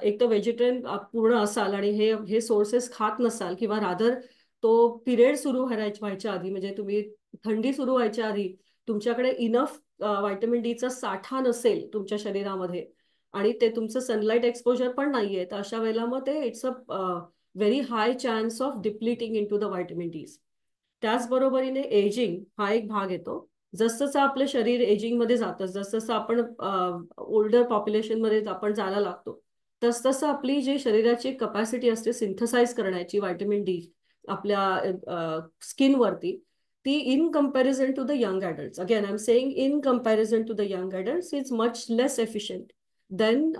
एक तर व्हेजिटेरियन पूर्ण असाल आणि हे सोर्सेस खात नसाल, किंवा रादर तो पिरियड सुरू व्हायच्या आधी, म्हणजे तुम्ही थंडी सुरू व्हायच्या आधी तुमच्याकडे इनफ व्हायटमिन डीचा साठा नसेल तुमच्या शरीरामध्ये, आणि ते तुमचं सनलाईट एक्सपोजर पण नाहीये, तर अशा वेळेला मग ते it's a very high chance of depleting into the vitamin Ds. त्याचबरोबरीने एजिंग हा एक भाग येतो. जसं आपलं शरीर एजिंग मध्ये जातं, जसं आपण ओल्डर पॉप्युलेशन मध्ये आपण जायला लागतो, तसतसं आपली जी शरीराची कपॅसिटी असते सिंथसाइज करण्याची व्हायटमिन डी आपल्या स्किनवरती, ती in comparison to the young adult, again I am saying in comparison to the young adult is much less efficient than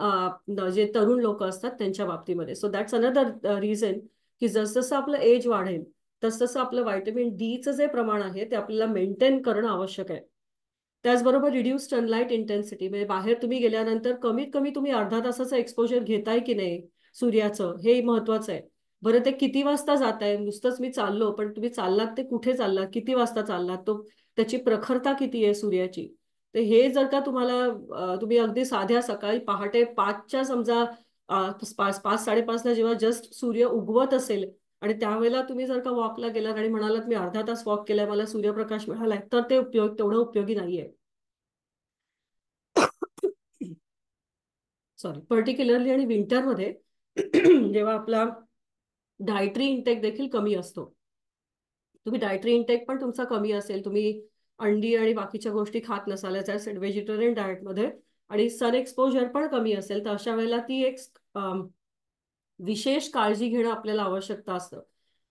जे तरुण लोक असतात त्यांच्या बाबतीमध्ये. सो दॅट्स अनदर रिझन की जसजसं आपलं एज वाढेल तसतसं आपलं व्हायटमिन डीचं जे प्रमाण आहे ते आपल्याला मेंटेन करणं आवश्यक आहे. त्याचबरोबर रिड्यूस सनलाईट इंटेन्सिटी, म्हणजे बाहेर तुम्ही गेल्यानंतर कमीत कमी तुम्ही अर्धा तासाचं एक्सपोजर घेताय की नाही सूर्याचं, हे महत्वाचं आहे. बरं, ते किती वाजता जात आहे, नुसतंच मी चाललो, पण तुम्ही चाललात ते कुठे चाललात, किती वाजता चाललात, त्याची प्रखरता किती आहे सूर्याची. तर हे जर का तुम्ही अगदी साध्या सकाळी पहाटे 5च्या समजा 5-5:30ला जेव्हा जस्ट सूर्य उगवत असेल आणि त्यावेळेला तुम्ही जर का वॉकला गेलात आणि म्हणालात मी अर्धा तास वॉक केलाय, मला सूर्यप्रकाश मिळालाय, तर ते तेवढं उपयोगी नाहीये. सॉरी, पर्टिक्युलरली आणि विंटरमध्ये जेव्हा आपला डायटरी इंटेक देखील कमी असतो, तुम्ही डायटरी इंटेक पण तुमचा कमी असेल, तुम्ही अंडी आणि बाकीच्या गोष्टी खात नसाल व्हेजिटेरियन डाएटमध्ये, आणि सन एक्सपोजर पण कमी असेल, तर अशा वेळेला ती एक विशेष काळजी घेणं आपल्याला आवश्यकता असतं.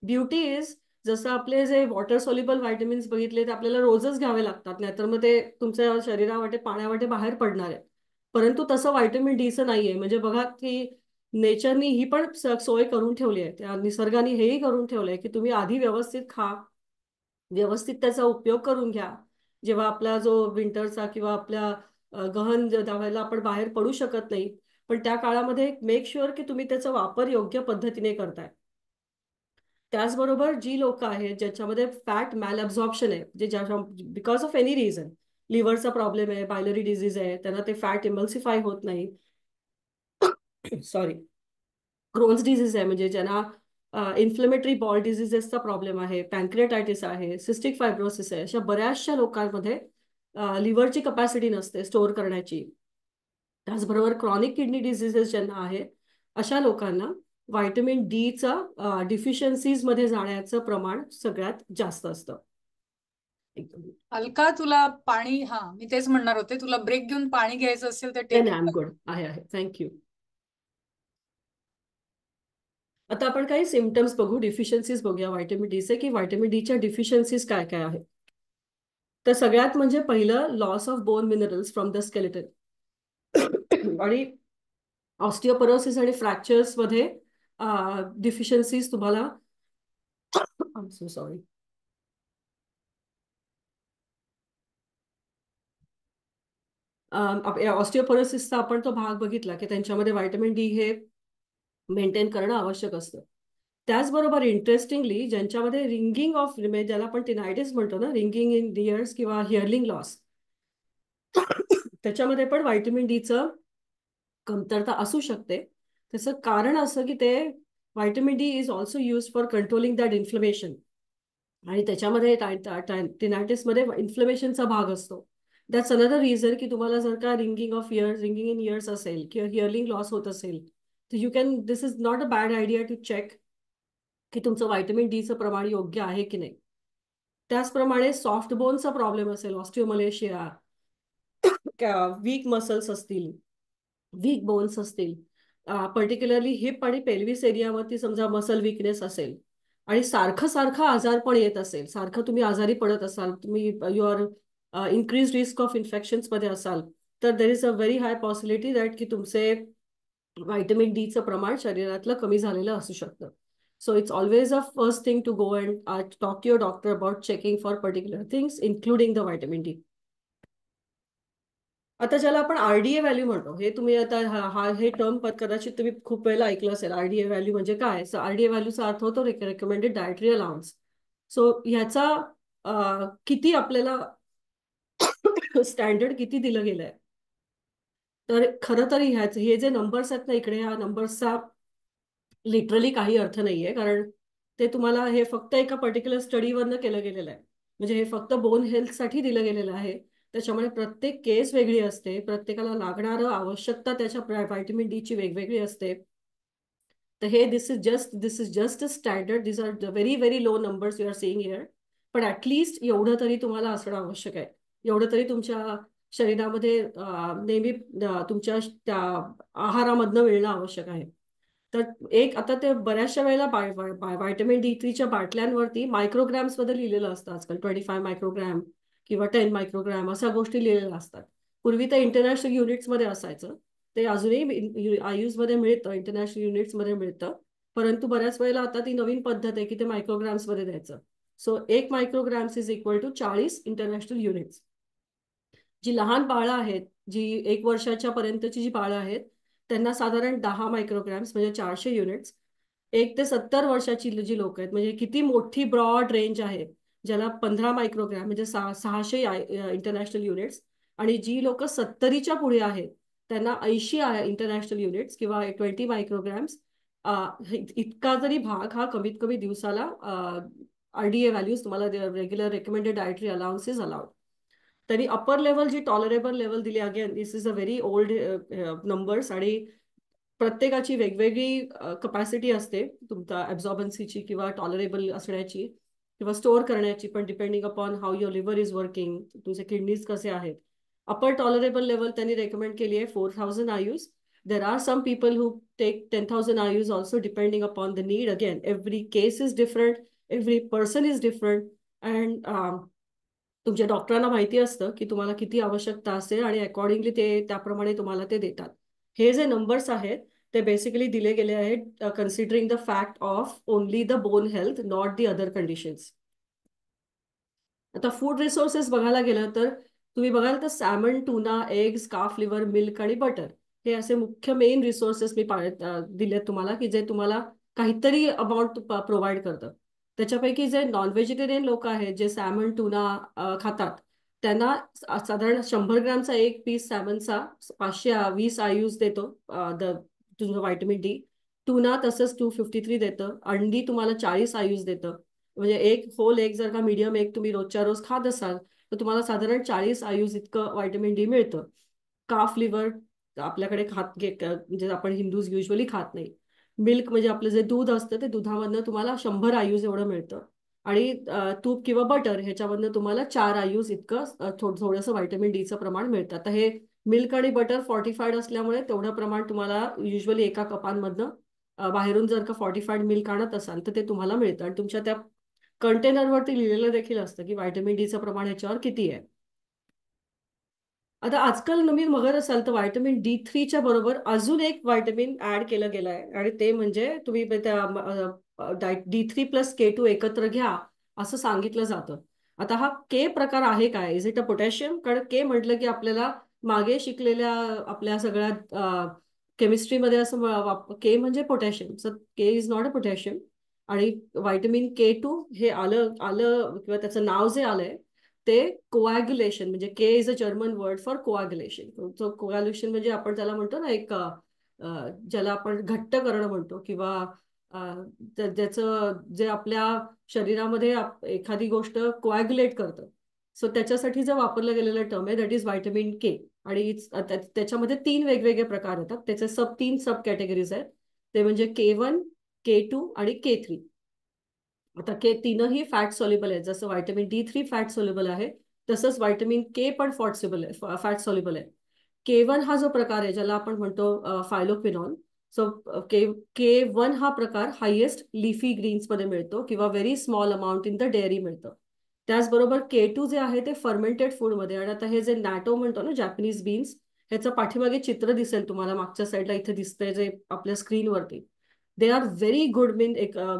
ब्युटी इज, जसं आपले जे वॉटर सोल्युबल व्हायटमिन्स बघितले ते आपल्याला रोजच घ्यावे लागतात, नाहीतर मग ते तुमच्या शरीरावाटे पाण्यावाटे बाहेर पडणार आहे. परंतु तसं व्हायटमिन डीचं नाहीये. म्हणजे बघा की नेचरनी ही पण सोय करून ठेवली आहे, त्या निसर्गाने हेही करून ठेवलंय की तुम्ही आधी व्यवस्थित खा, व्यवस्थित त्याचा उपयोग करून घ्या. जेव्हा आपला जो विंटरचा किंवा आपल्या गहन ज्यावेळेला आपण बाहेर पडू शकत नाही, पण त्या काळामध्ये मेक शुअर की तुम्ही त्याचा वापर योग्य पद्धतीने करताय. त्याचबरोबर जी लोक आहेत ज्याच्यामध्ये फॅट मॅल ॲब्झॉर्प्शन आहे, जे ज्या बिकॉज ऑफ एनी रिझन, लिव्हरचा प्रॉब्लेम आहे, बायलरी डिझीज आहे, त्यांना ते फॅट इमल्सिफाय होत नाही, सॉरी, क्रोन्स डिझीज आहे, म्हणजे ज्यांना इन्फ्लेमेटरी बॉल डिझिजेसचा प्रॉब्लेम आहे, पॅन्क्रियाटायटिस आहे, सिस्टिक फायब्रोसिस आहे, अशा बऱ्याचशा लोकांमध्ये लिव्हरची कपॅसिटी नसते स्टोअर करण्याची. त्याचबरोबर क्रॉनिक किडनी डिझिजेस ज्यांना आहे, अशा लोकांना व्हायटमिन डीचा डिफिशियन्सीज मध्ये जाण्याचं प्रमाण सगळ्यात जास्त असतं. एकदम. अलका, तुला पाणी, हा मी तेच म्हणणार होते, तुला ब्रेक घेऊन पाणी घ्यायचं असेल तर नाही टेक. नाही, आय एम गुड, आहे, थँक्यू. आता आपण काही सिमटम्स बघू, डिफिशियन्सीज बघूया व्हायटमिन डीचे, की व्हायटमिन डीच्या डिफिशियन्सीज काय काय आहेत. तर सगळ्यात म्हणजे पहिलं, loss of bone minerals from the skeleton. आणि ऑस्टिओपरोसिस आणि फ्रॅक्चर्स मध्ये डिफिशियन्सीज तुम्हाला, आय एम सो सॉरी, ऑस्टिओपोरोसिसचा आपण तो भाग बघितला की त्यांच्यामध्ये व्हायटमिन डी हे मेंटेन करणं आवश्यक असतं. त्याचबरोबर इंटरेस्टिंगली ज्यांच्यामध्ये रिंगिंग ऑफ, ज्याला आपण टिनायटिस म्हणतो ना, रिंगिंग इन इयर्स किंवा हिअरिंग लॉस, त्याच्यामध्ये पण व्हायटमिन डीचं कमतरता असू शकते. त्याचं कारण असं की ते vitamin D is also use for controlling that inflammation, आणि त्याच्यामध्ये टिनायटिसमध्ये इन्फ्लमेशनचा भाग असतो. दॅट्स अनदर रिझन की तुम्हाला जर का रिंगिंग इन इयर्स असेल किंवा हिअरिंग लॉस होत असेल, तर you can, this is not a bad idea to check की तुमचं व्हायटमिन डीचं प्रमाण योग्य आहे की नाही. त्याचप्रमाणे सॉफ्ट बोनचा प्रॉब्लेम असेल, ऑस्टिओमलेशिया, वीक मसल्स असतील, वीक बोन्स असतील, पर्टिक्युलरली हिप आणि पेल्विस एरियावरती समजा मसल विकनेस असेल, आणि सारखं सारखं आजारपण येत असेल, सारखं तुम्ही आजारी पडत असाल, तुम्ही युअर इन्क्रीज रिस्क ऑफ इन्फेक्शन्समध्ये असाल, तर there is a very high possibility that की तुमचे व्हायटमिन डीचं प्रमाण शरीरातलं कमी झालेलं असू शकतं. So it's always a first thing to go and talk to your doctor about checking for particular things including the vitamin D. आता ज्याला आपण आरडीए व्हॅल्यू म्हणतो, हे तुम्ही आता हे टर्म कदाचित तुम्ही खूप वेळेला ऐकलं असेल. आरडीए व्हॅल्यू म्हणजे काय? सो आरडीए व्हॅल्यूचा अर्थ होतो रेकमेंडेड डायटरी अलाउन्स. सो ह्याचा किती आपल्याला स्टँडर्ड किती दिलं गेलंय, तर खरं तर हे जे नंबर्स आहेत ना इकडे, ह्या नंबर्सचा लिटरली काही अर्थ नाहीये, कारण ते तुम्हाला हे फक्त एका पर्टिक्युलर स्टडीवरनं केलं गेलेलं आहे. म्हणजे हे फक्त बोन हेल्थसाठी दिलं गेलेलं आहे. त्याच्यामुळे प्रत्येक केस वेगळी असते, प्रत्येकाला लागणारं आवश्यकता त्याच्या व्हायटमिन डी ची वेगवेगळी असते. तर हे this is just a standard, this are very very low numbers you are seeing here. पण ऍटलीस्ट एवढं तरी तुम्हाला असणं आवश्यक आहे. एवढं तरी तुमच्या शरीरामध्ये नेहमी तुमच्या त्या आहारामधनं मिळणं आवश्यक आहे. तर एक आता ते बऱ्याचशा वेळेला व्हायटमिन डी थ्रीच्या बाटल्यांवरती मायक्रोग्रॅम्स मध्ये लिहिलेलं असतं आजकाल. 25 मायक्रोग्रॅम किंवा 10 मायक्रोग्रॅम अशा गोष्टी लिहिलेल्या असतात. पूर्वी तर इंटरनॅशनल युनिट्स मध्ये असायचं. ते अजूनही आयुष मध्ये मिळतं, इंटरनॅशनल युनिट्स मध्ये मिळतं. परंतु बऱ्याच वेळेला आता ती नवीन पद्धत आहे की ते मायक्रोग्राम्स मध्ये द्यायचं. So 1 micrograms is equal to 40 international units. जी लहान बाळं आहेत, जी 1 वर्षाच्या पर्यंतची जी बाळं आहेत, त्यांना साधारण 10 मायक्रोग्राम्स म्हणजे 400 युनिट्स. 1 ते 70 वर्षाची जी लोक आहेत, म्हणजे किती मोठी ब्रॉड रेंज आहे, ज्याला 15 मायक्रोग्राम म्हणजे 600 इंटरनॅशनल युनिट्स. आणि जी लोक 70च्या पुढे आहेत त्यांना 80 इंटरनॅशनल युनिट्स किंवा 20 मायक्रोग्राम्स. इतका जरी भाग हा कमीत कमी दिवसाला आरडीए व्हॅल्यूज तुम्हाला regular recommended dietary allowances allowed. तरी अपर लेवल जी टॉलरेबल लेवल दिली, again this is a very old numbers, आणि प्रत्येकाची वेगवेगळी कपॅसिटी असते तुमच्या ॲब्झॉर्बन्सीची किंवा टॉलरेबल असण्याची किंवा स्टोअर करण्याची, पण depending upon how your liver is working, तुमचे किडनीज कसे आहेत. अपर टॉलरेबल लेवल त्यांनी रेकमेंड केली आहे 4000 IUs. There are some people who take 10,000 IUs also, depending upon the need. Again every case is different, every person is different, and तुमच्या डॉक्टरांना माहिती असतं की तुम्हाला किती आवश्यकता असेल, आणि अकॉर्डिंगली ते त्याप्रमाणे तुम्हाला ते देतात. हे जे नंबर्स आहेत ते बेसिकली दिले गेले आहेत considering the fact of only the bone health, not the other conditions. आता फूड रिसोर्सेस बघायला गेलं तर तुम्ही बघाल तर सॅमन, टुना, एग्स, काफ लिव्हर, मिल्क आणि बटर हे असे मुख्य मेन रिसोर्सेस मी दिलेत तुम्हाला, की जे तुम्हाला काहीतरी अमाऊंट प्रोव्हाइड करतं. त्याच्यापैकी जे नॉन व्हेजिटेरियन लोक आहेत, जे सॅमन, टुना खातात, त्यांना साधारण 100 ग्रॅमचा एक पीस सॅमनचा 520 आयुज देतो तुझं व्हायटमिन डी. टुना तसंच 253 देतं. अंडी तुम्हाला 40 आयुज देतं. म्हणजे एक होल एग जर का मीडियम एग तुम्ही रोजच्या रोज खात असाल तर तुम्हाला साधारण 40 आयुज इतकं व्हायटमिन डी मिळतं. काफ लिव्हर आपल्याकडे म्हणजे आपण हिंदूज युजली खात नाही. मिल्क म्हणजे आपलं जे दूध असतं ते दुधामधनं तुम्हाला 100 आयुज एवढं मिळतं. आणि तूप किंवा बटर ह्याच्यामधनं तुम्हाला 4 आयुज इतकं थोडंसं व्हायटमिन डीचं प्रमाण मिळतं. आता हे मिल्क आणि बटर फॉर्टिफाईड असल्यामुळे तेवढं प्रमाण तुम्हाला युजली एका कपांमधनं बाहेरून जर का फॉर्टिफाईड मिल्क आणत असाल तर ते तुम्हाला मिळतं, आणि तुमच्या त्या कंटेनरवरती लिहिलेलं देखील असतं की व्हायटमिन डीचं प्रमाण ह्याच्यावर किती आहे. आता आजकाल नवीन बघत असाल तर व्हायटमिन डी थ्रीच्या बरोबर अजून एक व्हायटमिन ऍड केलं गेलं आहे, आणि ते म्हणजे तुम्ही त्या D3+K2 एकत्र घ्या असं सांगितलं जातं. आता हा के प्रकार आहे काय? Is it a potassium? कारण के म्हटलं की आपल्याला मागे शिकलेल्या आपल्या सगळ्या केमिस्ट्रीमध्ये असं के म्हणजे potassium, so K is not a potassium. आणि व्हायटमिन K2 हे आलं आलं किंवा त्याचं नाव जे आलंय ते कोॲग्युलेशन, म्हणजे K is a German word for coagulation. तो कोॲग्युलेशन म्हणजे आपण त्याला म्हणतो ना ज्याला आपण घट्ट करणं म्हणतो, किंवा ज्याचं जे आपल्या शरीरामध्ये एखादी गोष्ट कोॲग्युलेट करतं. सो त्याच्यासाठी जर वापरलं गेलेलं टर्म आहे दॅट इज व्हायटमिन के. आणि त्याच्यामध्ये 3 वेगवेगळे प्रकार येतात. त्याचे 3 सब कॅटेगरीज आहेत. ते म्हणजे K1, K2 आणि K3. आता तीनही फॅट सॉल्युबल आहेत. जसं व्हायटमिन D3 फॅट सॉल्युबल आहे, तसंच व्हायटमिन के पण फॅट सॉल्युबल आहे. K1 हा जो प्रकार आहे ज्याला आपण म्हणतो फायलोक्विनॉल. सो के 1 हा प्रकार हायेस्ट लिफी ग्रीन्स मध्ये मिळतो किंवा very small amount in the dairy मिळतं. त्याचबरोबर K2 जे आहे ते फर्मेंटेड फूडमध्ये. आणि आता हे जे नॅटो म्हणतो ना, जॅपनीज बीन्स, ह्याचं पाठीमागे चित्र दिसेल तुम्हाला, मागच्या साईडला इथे दिसतंय जे आपल्या स्क्रीनवरती. दे आर व्हेरी गुड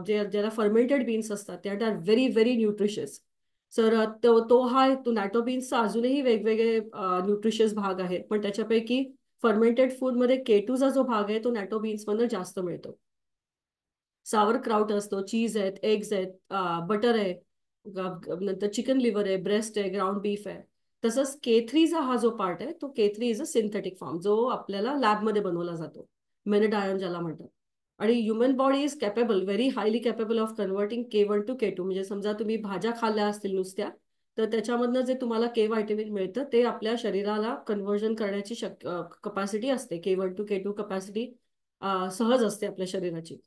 ज्याला फर्मेंटेड बीन्स असतात ते are very very nutritious. Sir तो नॅटो बीन्सचा अजूनही वेगवेगळे न्यूट्रिशियस भाग आहेत, पण त्याच्यापैकी फर्मेंटेड फूडमध्ये K2चा जो भाग आहे तो नॅटो बीन्समधनं जास्त मिळतो. सावर क्राऊट असतो, चीज आहेत, एग्ज आहेत, बटर आहे, नंतर चिकन लिव्हर आहे, ब्रेस्ट आहे, ग्राउंड बीफ आहे. तसंच K3चा हा जो पार्ट आहे तो K3 is a synthetic form, जो आपल्याला लॅबमध्ये बनवला जातो, मेनेडायन ज्याला म्हणतात. आणि human body is capable, very highly capable of converting K1 to K2. म्हणजे समजा तुम्ही भाज्या खाल्ल्या असतील नुसत्या, तर त्याच्यामधनं जे तुम्हाला के व्हायटमिन मिळतं ते आपल्या शरीराला कन्व्हर्जन करण्याची कपॅसिटी असते. K1 टू K2 कपॅसिटी सहज असते आपल्या शरीराची.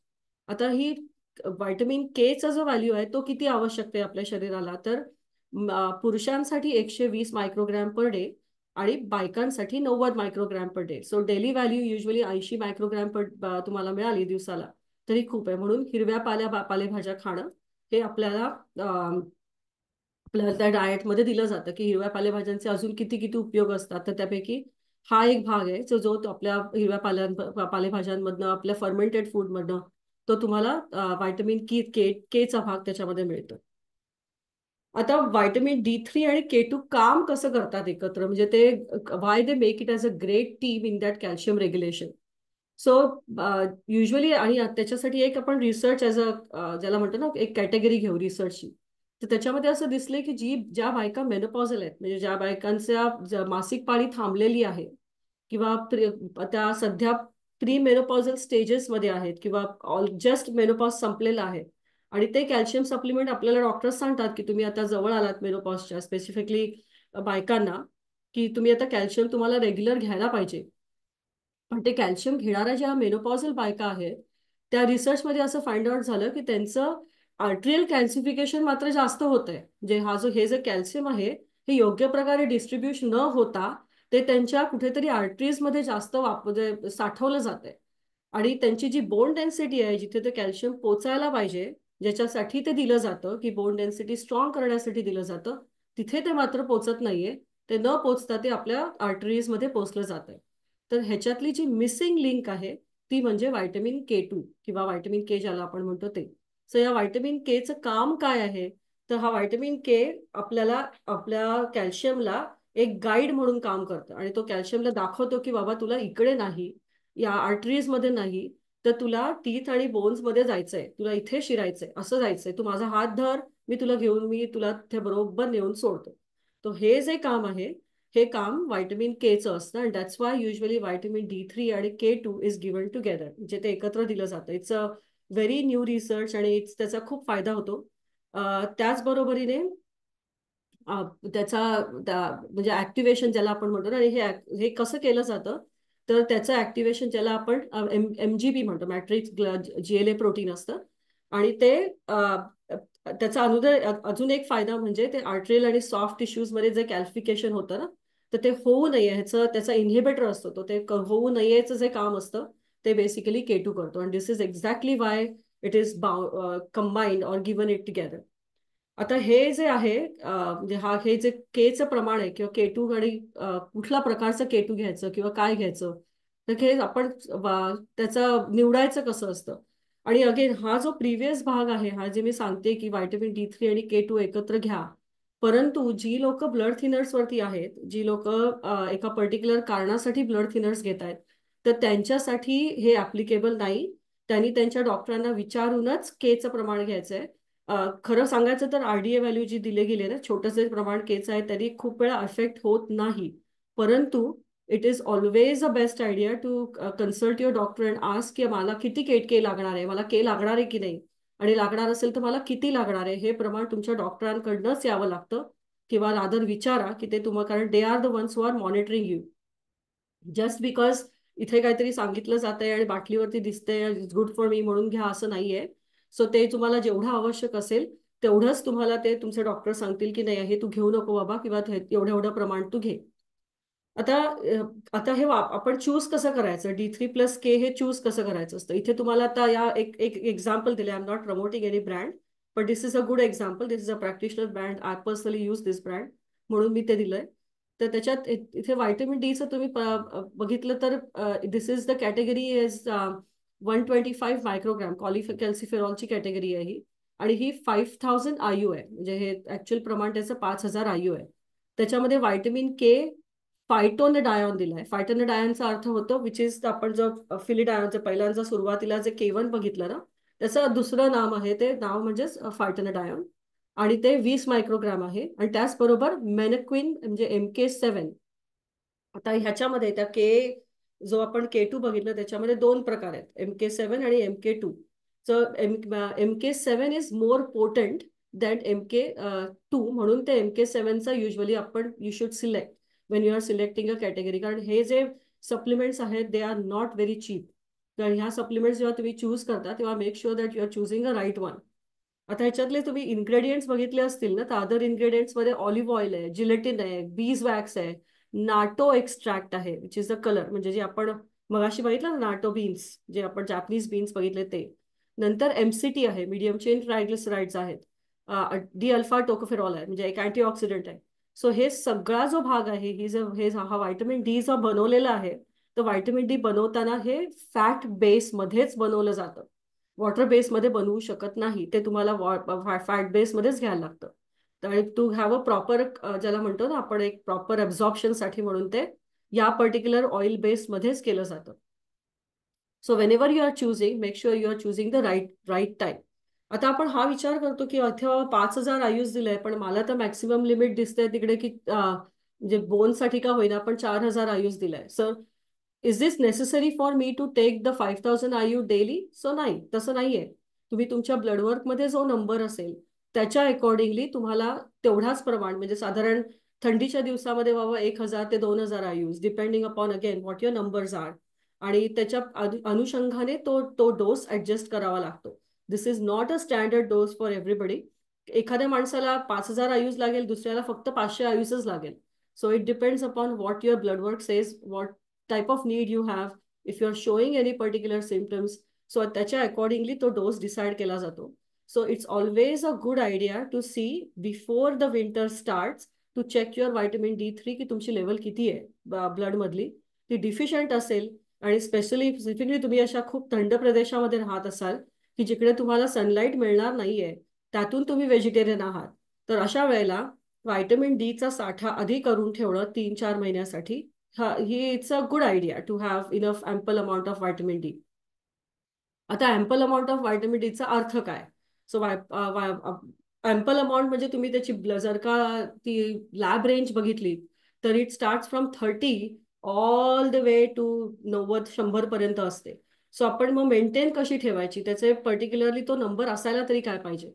आता ही व्हायटमिन केचा जो व्हॅल्यू आहे तो किती आवश्यक आहे आपल्या शरीराला, तर पुरुषांसाठी 120 मायक्रोग्रॅम पर डे आणि बायकांसाठी 90 microgram per day. So daily value usually 80 microgram per तुम्हाला मिळाली दिवसाला तरी खूप आहे. म्हणून हिरव्या पालेभाज्या खाणं हे आपल्याला आपल्या त्या डाएटमध्ये दिलं जातं, की हिरव्या पालेभाज्यांचे अजून किती किती उपयोग असतात. तर त्यापैकी हा एक भाग आहे जो आपल्या हिरव्या पालेभाज्यांमधनं, आपल्या फर्मेंटेड फूडमधनं तो तुम्हाला व्हायटमिन केचा भाग त्याच्यामध्ये मिळतो. आता व्हायटमिन D3 आणि K2 काम कसं करतात एकत्र, म्हणजे ते Y they make it as a great team in that calcium regulation. So usually, आणि त्याच्यासाठी एक आपण रिसर्च ज्याला म्हणतो ना, एक कॅटेगरी घेऊ रिसर्चची. तर त्याच्यामध्ये असं दिसलंय की ज्या बायका मेनोपॉझल आहेत, म्हणजे ज्या बायकांच्या मासिक पाळी थांबलेली आहे किंवा त्या सध्या प्री मेनोपॉझल स्टेजेसमध्ये आहेत किंवा जस्ट मेनोपॉज संपलेला आहे, आणि ते कॅल्शियम सप्लिमेंट आपल्याला डॉक्टर्स सांगतात की तुम्ही आता जवळ आलात मेनोपॉजच्या, स्पेसिफिकली बायकांना, की तुम्ही आता कॅल्शियम तुम्हाला रेग्युलर घ्यायला पाहिजे. पण ते कॅल्शियम घेणाऱ्या ज्या मेनोपॉझल बायका आहेत त्या रिसर्चमध्ये असं फाइंड आउट झालं की त्यांचं आर्ट्रियल कॅल्सिफिकेशन मात्र जास्त होत आहे. जे हे जे कॅल्शियम आहे हे योग्य प्रकारे डिस्ट्रीब्युशन न होता ते त्यांच्या कुठेतरी आर्टरीजमध्ये जास्त साठवलं जात आहे. आणि त्यांची जी बोन डेन्सिटी आहे, जिथे ते कॅल्शियम पोचायला पाहिजे, ज्याच्यासाठी ते दिलं जातं, की बोन डेन्सिटी स्ट्रॉंग करण्यासाठी दिलं जातं, तिथे ते मात्र पोचत नाहीये. ते न पोचता ते आपल्या आर्टरीजमध्ये पोचलं जात आहे. तर ह्याच्यातली जी मिसिंग लिंक आहे ती म्हणजे व्हायटमिन K2 किंवा व्हायटमिन के ज्याला आपण म्हणतो ते. सो या व्हायटमिन केचं काम काय आहे, तर हा व्हायटमिन के आपल्याला आपल्या कॅल्शियमला एक गाईड म्हणून काम करतं आणि तो कॅल्शियमला दाखवतो की बाबा तुला इकडे नाही, या आर्टरीज मध्ये नाही, तर तुला टीथ आणि बोन्स मध्ये जायचंय, तुला इथे शिरायचंय, असं जायचंय, तू माझा हात धर, मी तुला ते बरोबर नेऊन सोडतो. तो हे जे काम आहे हे काम व्हायटमिन केचं असतं. आणि that's why usually vitamin D3 आणि K2 इज गिव्हन टुगेदर, म्हणजे ते एकत्र दिलं जातं. It's a very new research आणि त्याचा खूप फायदा होतो. त्याचबरोबरीने म्हणजे ऍक्टिव्हेशन ज्याला आपण म्हणतो ना, आणि हे कसं केलं जातं, तर त्याचं ऍक्टिव्हेशन ज्याला आपण MGP म्हणतो, मॅट्रिक्स GLA प्रोटीन असतं. आणि ते त्याचा अजून एक फायदा म्हणजे ते आर्ट्रियल आणि सॉफ्ट टिश्यूज मध्ये जे कॅल्सिफिकेशन होतं ना, तर ते होऊ नये त्याचा इन्हिबिटर असतो तो, ते होऊ नयेचं जे काम असतं ते बेसिकली K2 करतो. आणि this is exactly why it is combined or given it together. आता हे जे आहे म्हणजे हे जे केचं प्रमाण आहे किंवा K2 आणि कुठल्या प्रकारचं K2 घ्यायचं किंवा काय घ्यायचं, तर हे आपण त्याचं निवडायचं कसं असतं. आणि अगेन हा जो प्रिव्हियस भाग आहे, हा जे मी सांगते की व्हायटमिन D3 आणि K2 एकत्र घ्या, परंतु जी लोक ब्लड थिनर्स वरती आहेत, जी लोक एका पर्टिक्युलर कारणासाठी ब्लड थिनर्स घेत आहेत, तर त्यांच्यासाठी हे ऍप्लिकेबल नाही. त्यांनी त्यांच्या डॉक्टरांना विचारूनच केचं प्रमाण घ्यायचंय. खरं सांगायचं तर आरडीए व्हॅल्यू जी दिली गेली आहे ना, छोटंसं प्रमाण केचं आहे, त्यांनी खूप वेळा अफेक्ट होत नाही. परंतु it is always a best idea to consult your doctor and ask की मला किती के लागणार आहे, मला के लागणार आहे की नाही, आणि लागणार असेल तर मला किती लागणार आहे, हे प्रमाण तुमच्या डॉक्टरांकडनंच यावं लागतं. किंवा रादर विचारा की ते तुम्हाला, कारण they are the ones who are monitoring you. Just because इथे काहीतरी सांगितलं जातंय आणि बाटलीवरती दिसतंय इट्स गुड फॉर मी म्हणून घ्या असं नाहीये. सो ते तुम्हाला जेवढं आवश्यक असेल तेवढंच तुम्हाला ते तुमचे डॉक्टर सांगतील की नाही हे तू घेऊ नको बाबा, किंवा एवढं एवढं प्रमाण तू घे. आता आता हे आपण चूज कसं करायचं, D3+K हे चूज कसं करायचं असतं. इथे तुम्हाला आता या एक एक एक्झाम्पल दिले. I am not promoting any brand, but this is a good example. This is a practitioner brand. I personally use this brand म्हणून मी ते दिलंय. तर त्याच्यात इथे व्हायटमिन डीचं तुम्ही बघितलं तर this is the category is 125 microgram कॅल्सिफेरॉलची कॅटेगरी आहे ही. आणि ही 5000 IU आहे, म्हणजे हे ऍक्च्युअल प्रमाण त्याचं 5000 IU आहे. त्याच्यामध्ये व्हायटमिन के फायटोनेडायॉन दिलाय. फायटोनेडायॉनचा अर्थ होतो विच इज आपण जो फिलिडायॉनचं पहिल्यांदा सुरुवातीला जे K1 बघितलं ना, त्याचं दुसरं नाम आहे. ते नाव म्हणजेच फायटोनेडायॉन, आणि ते 20 मायक्रोग्राम आहे. आणि त्याचबरोबर मेनक्विन म्हणजे MK7. आता ह्याच्यामध्ये त्या जो आपण K2 बघितलं त्याच्यामध्ये दोन प्रकार आहेत, MK7 आणि MK2. So MK7 is more potent than MK2, म्हणून ते MK7चा युजली आपण you should select when you are selecting a category. कारण हे जे सप्लिमेंट्स आहेत they are not very cheap. तर ह्या सप्लिमेंट्स जेव्हा तुम्ही चूज करता तेव्हा make sure that you are choosing a right one. आता ह्याच्यातले तुम्ही इन्ग्रेडियंट्स बघितले असतील ना, तर अदर इन्ग्रेडियंट्स मध्ये ऑलिव्ह ऑइल आहे, जिलेटिन आहे, बीज वॅक्स आहे, नाटो एक्स्ट्रॅक्ट आहे विच इज द कलर, म्हणजे जे आपण मगाशी बघितलं ना नाटो बीन्स, जे आपण जॅपनीज बीन्स बघितले ते. नंतर MCT आहे, मीडियम चेन ट्रायग्लिसराइड्स आहेत. डी अल्फा टोकोफेरॉल आहे, म्हणजे एक अँटीऑक्सिडंट आहे. सो हे सगळा जो भाग आहे, हा व्हायटमिन डी जो बनवलेला आहे, तर व्हायटमिन डी बनवताना हे फॅट बेसमध्येच बनवलं जातं. वॉटर बेसमध्ये बनवू शकत नाही, ते तुम्हाला फॅट बेसमध्येच घ्यायला लागतं. तर टू हॅव अ प्रॉपर, ज्याला म्हणतो ना आपण एक प्रॉपर ॲब्झॉर्प्शनसाठी म्हणून ते या पर्टिक्युलर ऑइल बेसमध्येच केलं जातं. So whenever you are choosing, make sure you are choosing the right time. आता आपण हा विचार करतो की इथं 5000 IUs दिलंय, पण मला तर मॅक्सिमम लिमिट दिसतंय तिकडे की म्हणजे बोनसाठी का होईना पण 4000 IUs दिलाय. Sir is this necessary for me to take the 5000 IU daily? So नाही, तसं नाहीये. तुम्ही तुमच्या ब्लडवर्कमध्ये जो नंबर असेल त्याच्या अकॉर्डिंगली तुम्हाला तेवढाच प्रमाण, म्हणजे साधारण थंडीच्या दिवसामध्ये बाबा 1000 ते 2000 IUs depending upon again what your numbers are, आणि त्याच्या अनुषंगाने तो डोस ऍडजस्ट करावा लागतो. This is not a standard dose for everybody. एखाद्या माणसाला 5000 IUs लागेल, दुसऱ्याला फक्त 500 IUsच लागेल. So it depends upon what your bloodwork says, what type of need you have, if you are showing any particular symptoms. So त्याच्या अकॉर्डिंगली तो डोस डिसाईड केला जातो. So it's always a good idea to see before the winter start to check your vitamin D3 की तुमची लेवल किती आहे ब्लडमधली. ती डिफिशियंट असेल, आणि स्पेसिफिकली तुम्ही अशा खूप थंड प्रदेशामध्ये राहत असाल की जिकडे तुम्हाला सनलाईट मिळणार नाहीये, त्यातून तुम्ही व्हेजिटेरियन आहात, तर अशा वेळेला व्हायटमिन डीचा साठा आधी करून ठेवणं 3-4 महिन्यासाठी, ही it's a good idea to have enough ample amount of vitamin D. आता अँपल अमाऊंट ऑफ व्हायटमिन डीचा अर्थ काय? सो अँपल अमाऊंट म्हणजे तुम्ही त्याची जर का ती लॅब रेंज बघितली तर it start from 30 all the way to 90-100 पर्यंत असते. सो आपण मग मेंटेन कशी ठेवायची, त्याचे पर्टिक्युलरली तो नंबर असायला तरी काय पाहिजे.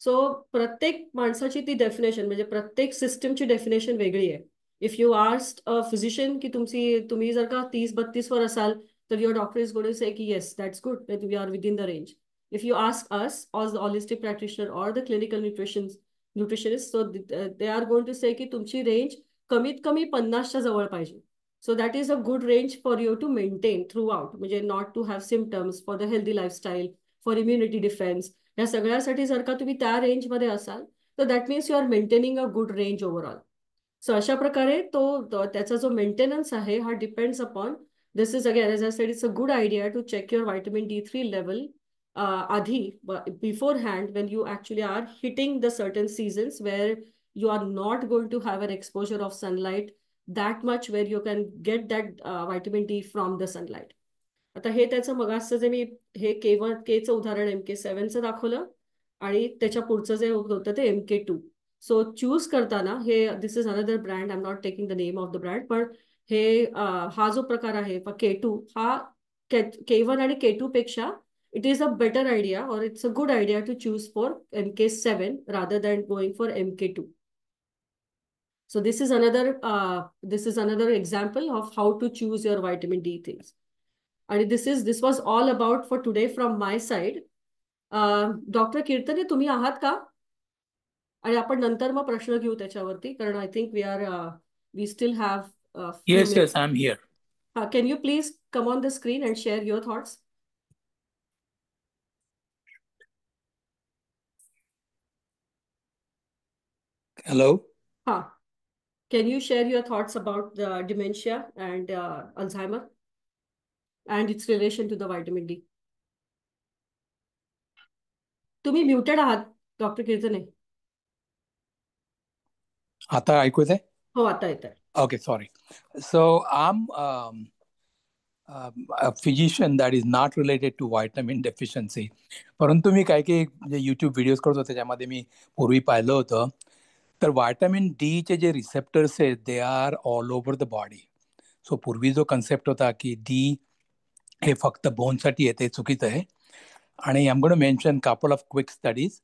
सो प्रत्येक माणसाची ती डेफिनेशन, म्हणजे प्रत्येक सिस्टमची डेफिनेशन वेगळी आहे. If you asked a physician की तुम्ही जर का 30-32 वर असाल, तर your doctor is going to say ki yes, that's good, that we are within the range. If you ask us or the holistic practitioner or the clinical nutritionist, so they are going to say की तुमची रेंज कमीत कमी 50च्या जवळ पाहिजे. So that is a good range for you to maintain throughout, म्हणजे not to have symptoms, for the healthy lifestyle, for immunity defense. या सगळ्यासाठी जर का तुम्ही त्या रेंजमध्ये असाल, तर that means you are maintaining a good range overall. So अशा प्रकारे त्याचा जो मेंटेनन्स आहे हा depends upon, this is again, as I said, it's a good idea to check your vitamin D3 level adhi beforehand when you actually are hitting the certain seasons where you are not going to have an exposure of sunlight that much where you can get that vitamin D from the sunlight. आता हे त्याचं मगाचं जे मी हे केचं उदाहरण MK7चं दाखवलं आणि त्याच्या पुढचं जे होतं ते MK2. सो चूज करताना हे this is another brand, I am not taking the name of the brand, पण हे हा जो प्रकार आहे K2 हा K1 आणि K2 पेक्षा it is a better idea or it's a good idea to choose for MK7 rather than going for MK2. So this is another example of how to choose your vitamin D things. And this was all about for today from my side. Doctor Kirtane तुम्ही आहात का? आणि आपण नंतर मग प्रश्न घेऊ त्याच्यावरती, कारण I think we still have Yes, I'm here. Can you please come on the screen and share your thoughts? Hello. Can you share your thoughts about the dementia and Alzheimer and its relation to the vitamin D? तुम्ही म्युटेड आहात डॉक्टर कीर्तने. आता ऐकू येतंय? हो, आता येतंय. Okay, sorry. So I'm a physician that is not related to vitamin deficiency. परंतु मी काही जे YouTube व्हिडिओज करतो त्याच्यामध्ये मी पूर्वी पाहिलं होतं, तर व्हायटामिन डी चे जे रिसेप्टर्स आहेत they R all over the body. So पूर्वी जो कन्सेप्ट होता की डी हे फक्त बोनसाठी येते, चुकीचं आहे. आणि I am going to mention couple of quick studies.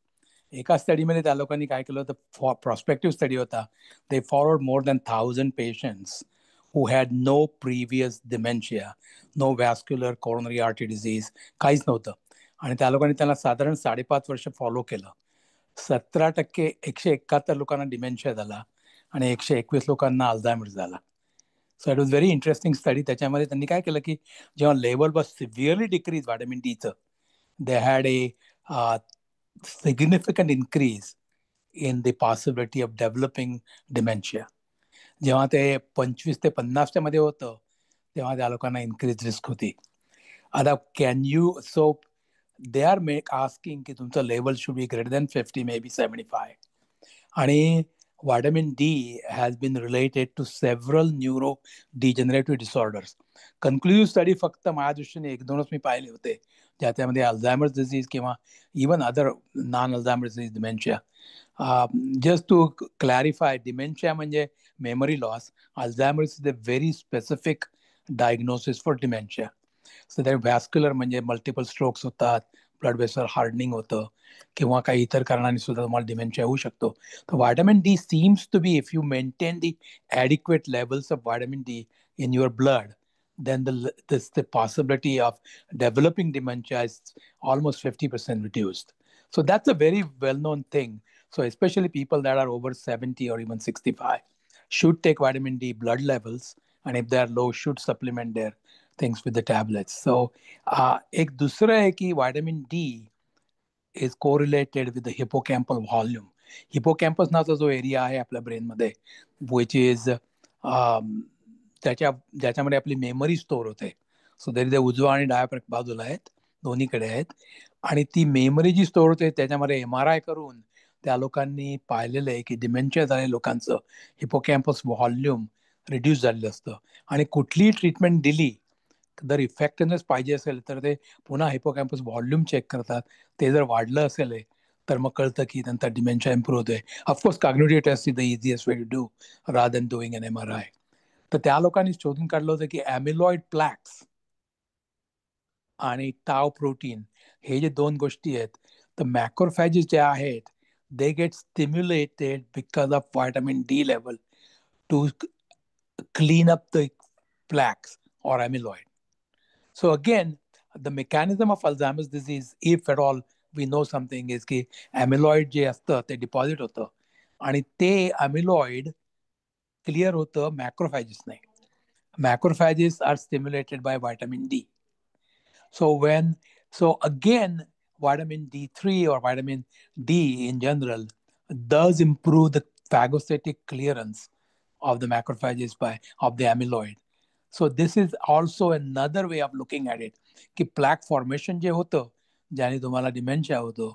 एका स्टडीमध्ये त्या लोकांनी काय केलं होतं, प्रॉस्पेक्टिव्ह स्टडी होता. They followed more than 1000 patients who had no previous dementia, no vascular coronary artery disease, काहीच नव्हतं. आणि त्या लोकांनी त्यांना साधारण 5.5 वर्ष फॉलो केलं. 17% 171 लोकांना डिमेन्शिया झाला आणि 121 लोकांना अल्झायमर झाला. So it was very interesting study. त्याच्यामध्ये त्यांनी काय केलं की जेव्हा level was severely decrease vitamin डीचं, they had a significant increase in the possibility of developing dementia. जेव्हा ते 25 ते 50च्या मध्ये होतं तेव्हा त्या लोकांना इन्क्रीज रिस्क होती. आता can you, so they are asking की तुमचं level should be greater than 50, maybe 75. आणि vitamin D has been related to several neuro degenerative disorders. Conclusive study फक्त माझ्या दृष्टीने 1-2च मी पाहिले होते, त्यामध्ये अल्झायमर्स डिझीज किंवा even other non Alzheimer's disease dementia. Just to clarify, dementia म्हणजे memory loss. Alzheimer's is a very specific diagnosis for dementia. So there vascular म्हणजे multiple strokes होतात, blood vessel hardening होतं, किंवा काही इतर कारणाने सुद्धा तुम्हाला डिमेन्शिया होऊ शकतो. तर vitamin D seems to be, if you maintain the adequate levels of vitamin D in your blood, then the possibility of developing dementia is almost 50% reduced. So that's a very well-known thing. So especially people that are over 70 or even 65 should take vitamin D blood levels, and if they are low, should supplement their things with the tablets. So एक दुसरं आहे की vitamin D is correlated with the hippocampal volume. Hippocampus नावाचा जो एरिया आहे आपल्या ब्रेनमध्ये, which is ज्याच्यामध्ये आपली मेमरी स्टोअर होते. सो देर इज उजवा आणि डाव्या बाजूला आहेत, दोन्हीकडे आहेत. आणि ती मेमरी जी स्टोअर होते त्याच्यामध्ये MRI करून त्या लोकांनी पाहिलेलं आहे की डिमेन्शिया झालेल्या लोकांचं हिपोकॅम्पस व्हॉल्यूम रिड्यूस झालेलं असतं. आणि कुठलीही ट्रीटमेंट दिली जर इफेक्टिव्हनेस पाहिजे असेल तर ते पुन्हा हिपोकॅम्पस व्हॉल्यूम चेक करतात. ते जर वाढलं असेल तर मग कळतं की नंतर डिमेन्शिया इम्प्रूव्ह होतोय. Of course cognitive test is the easiest way to do rather than doing an MRI. तर त्या लोकांनी शोधून काढलं होतं की ॲमिलॉइड प्लॅक्स आणि टाव प्रोटीन हे जे 2 गोष्टी आहेत, तर मॅक्रोफॅजेस जे आहेत they get stimulated because of vitamin D level to clean up the plaques or amyloid. So again, the mechanism of Alzheimer's disease, if at all we know something, is की amyloid जे असतं ते डिपॉझिट होतं आणि ते amyloid क्लिअर होतं मॅक्रोफॅजेसने. Macrophages are stimulated by vitamin D. So again, vitamin D3 or vitamin D in general does improve the phagocytic clearance of the macrophages of the amyloid. So this is also another way of looking at it. की plaque formation जे होतं, ज्याने तुम्हाला डिमेन्शिया होतो,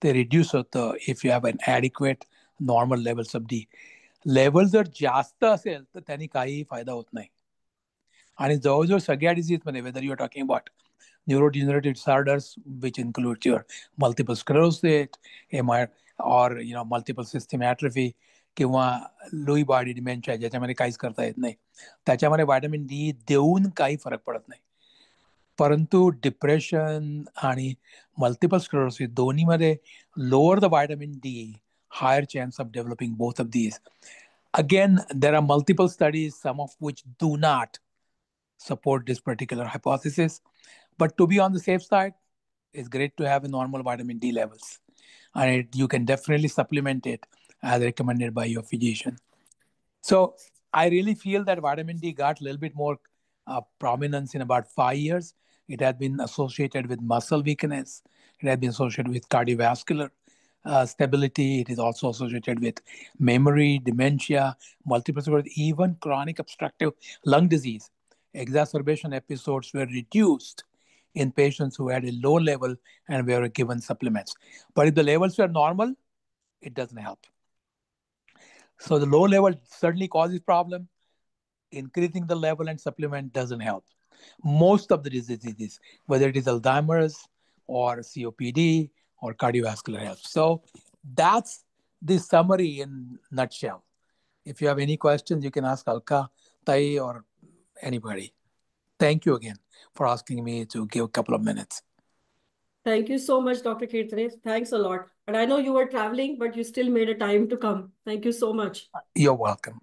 ते रिड्यूस होतं if you have an adequate normal levels of D. Level जर जास्त असेल तर त्यांनी काही फायदा होत नाही. आणि जवळजवळ सगळ्या डिसीजमध्ये, whether you are talking about neurodegenerative disorders, which includes your multiple sclerosis, or multiple system atrophy, किंवा लुई बॉडी डिमेन्शिया, ज्याच्यामध्ये काहीच करता येत नाही, त्याच्यामध्ये व्हिटॅमिन डी देऊन काही फरक पडत नाही. परंतु डिप्रेशन आणि मल्टिपल स्क्लेरोसिस दोन्हीमध्ये lower the vitamin D, higher chance of developing both of these. Again, there are multiple studies, some of which do not support this particular hypothesis. But to be on the safe side, it's great to have a normal vitamin D levels. And you can definitely supplement it as recommended by your physician. So I really feel that vitamin D got a little bit more prominence in about 5 years. It has been associated with muscle weakness. It has been associated with cardiovascular stability. It is also associated with memory, dementia, multiple sclerosis, even chronic obstructive lung disease. Exacerbation episodes were reduced in patients who had a low level and were given supplements. But if the levels were normal, it doesn't help. So the low level certainly causes problem. Increasing the level and supplement doesn't help. Most of the diseases, whether it is Alzheimer's or COPD or cardiovascular health. So that's the summary in nutshell. If you have any questions, you can ask Alka, Tai, or anybody. Thank you again for asking me to give a couple of minutes. Thank you so much, Dr. Kirtane. Thanks a lot. And I know you were traveling, but you still made a time to come. Thank you so much. You're welcome.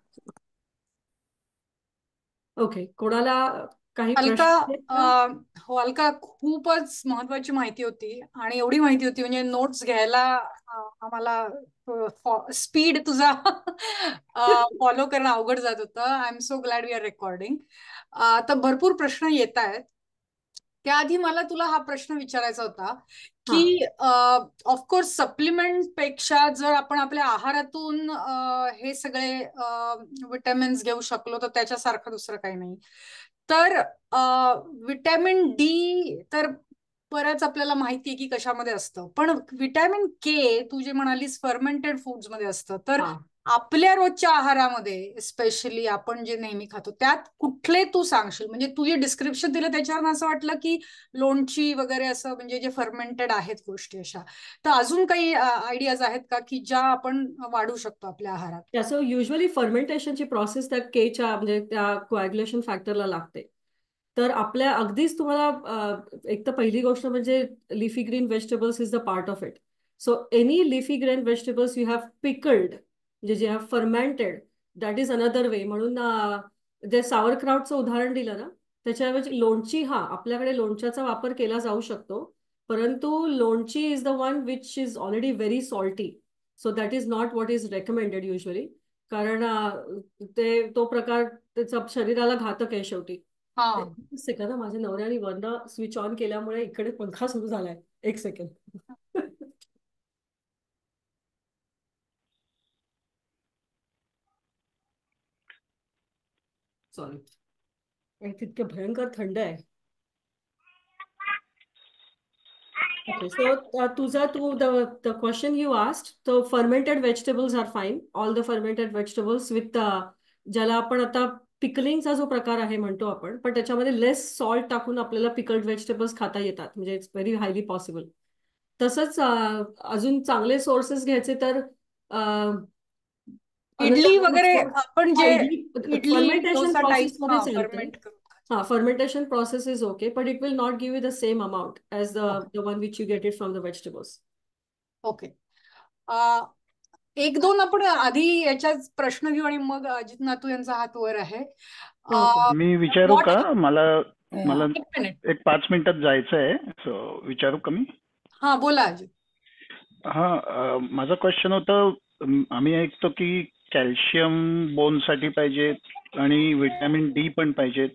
Okay. कोणाला काही अलका, प्रश्न आहेत का? हो अलका, खूपच महत्वाची माहिती होती आणि एवढी माहिती होती म्हणजे नोट्स घ्यायला आम्हाला स्पीड तुझा फॉलो करणं अवघड जात होतं. I am so glad we are recording. तर भरपूर प्रश्न येत आहेत. त्याआधी मला तुला हा प्रश्न विचारायचा होता की ऑफकोर्स सप्लिमेंट पेक्षा जर आपण आपल्या आहारातून हे सगळे विटॅमिन्स घेऊ शकलो तर त्याच्यासारखं दुसरं काही नाही. तर विटॅमिन डी तर बऱ्याच आपल्याला माहिती आहे की कशामध्ये असतं, पण विटॅमिन के तू जे म्हणालीस फर्मेंटेड फूड्स मध्ये असतं, तर आपल्या रोजच्या आहारामध्ये स्पेशली आपण जे नेहमी खातो त्यात कुठले तू सांगशील? म्हणजे तू जे डिस्क्रिप्शन दिलं त्याच्यावर असं वाटलं की लोणची वगैरे असं म्हणजे जे फर्मेंटेड आहेत गोष्टी अशा, तर अजून काही आयडियाज आहेत का की ज्या आपण वाढू शकतो आपल्या आहारात? त्याचं युजली फर्मेंटेशनची प्रोसेस त्या केच्या म्हणजे त्या कोॲग्युलेशन फॅक्टरला लागते. तर आपल्या अगदीच तुम्हाला एक तर पहिली गोष्ट म्हणजे leafy green vegetables is the part of it. So any leafy green vegetables you have pickled, म्हणजे जे have fermented, that is another way. म्हणून जे सावरक्राउटचं उदाहरण दिलं ना, त्याच्याऐवजी लोणची, आपल्याकडे लोणच्याचा वापर केला जाऊ शकतो, परंतु लोणची is the one which is already very salty. So that is not what is recommended usually, कारण तो प्रकार त्याचा शरीराला घातक आहे शेवटी. सेकंद, माझ्या नवऱ्याने वरनं स्विच ऑन केल्यामुळे इकडे पंखा सुरू झालाय. एक सेकंड. सॉरी, तितके भयंकर थंड आहे. Okay, so the question you asked, so fermented vegetables are fine. All the fermented vegetables with ज्याला आपण आता पिकलिंगचा जो प्रकार आहे म्हणतो आपण, पण त्याच्यामध्ये लेस सॉल्ट टाकून आपल्याला पिकल्ड व्हेजिटेबल्स खाता येतात, म्हणजे इट्स व्हेरी हायली पॉसिबल. तसंच अजून चांगले सोर्सेस घ्यायचे तर इडली वगैरे आपण जे फर्मेंटेशन प्रोसेस मध्ये चालतं. Ferment fermentation process is okay, but it will not give you the same amount as the one which you get it from the vegetables. Okay. एक दोन आपण आधी याच्यात प्रश्न घेऊ आणि मग अजित नातू यांचा हात वर आहे. मी विचारू का? मला एक मिनिट. एक 5 मिनिटात जायचं आहे, सो विचारू का मी? हा बोला अजित. माझं क्वेश्चन होतं, आम्ही ऐकतो की कॅल्शियम बोनसाठी पाहिजेत आणि विटॅमिन डी पण पाहिजेत.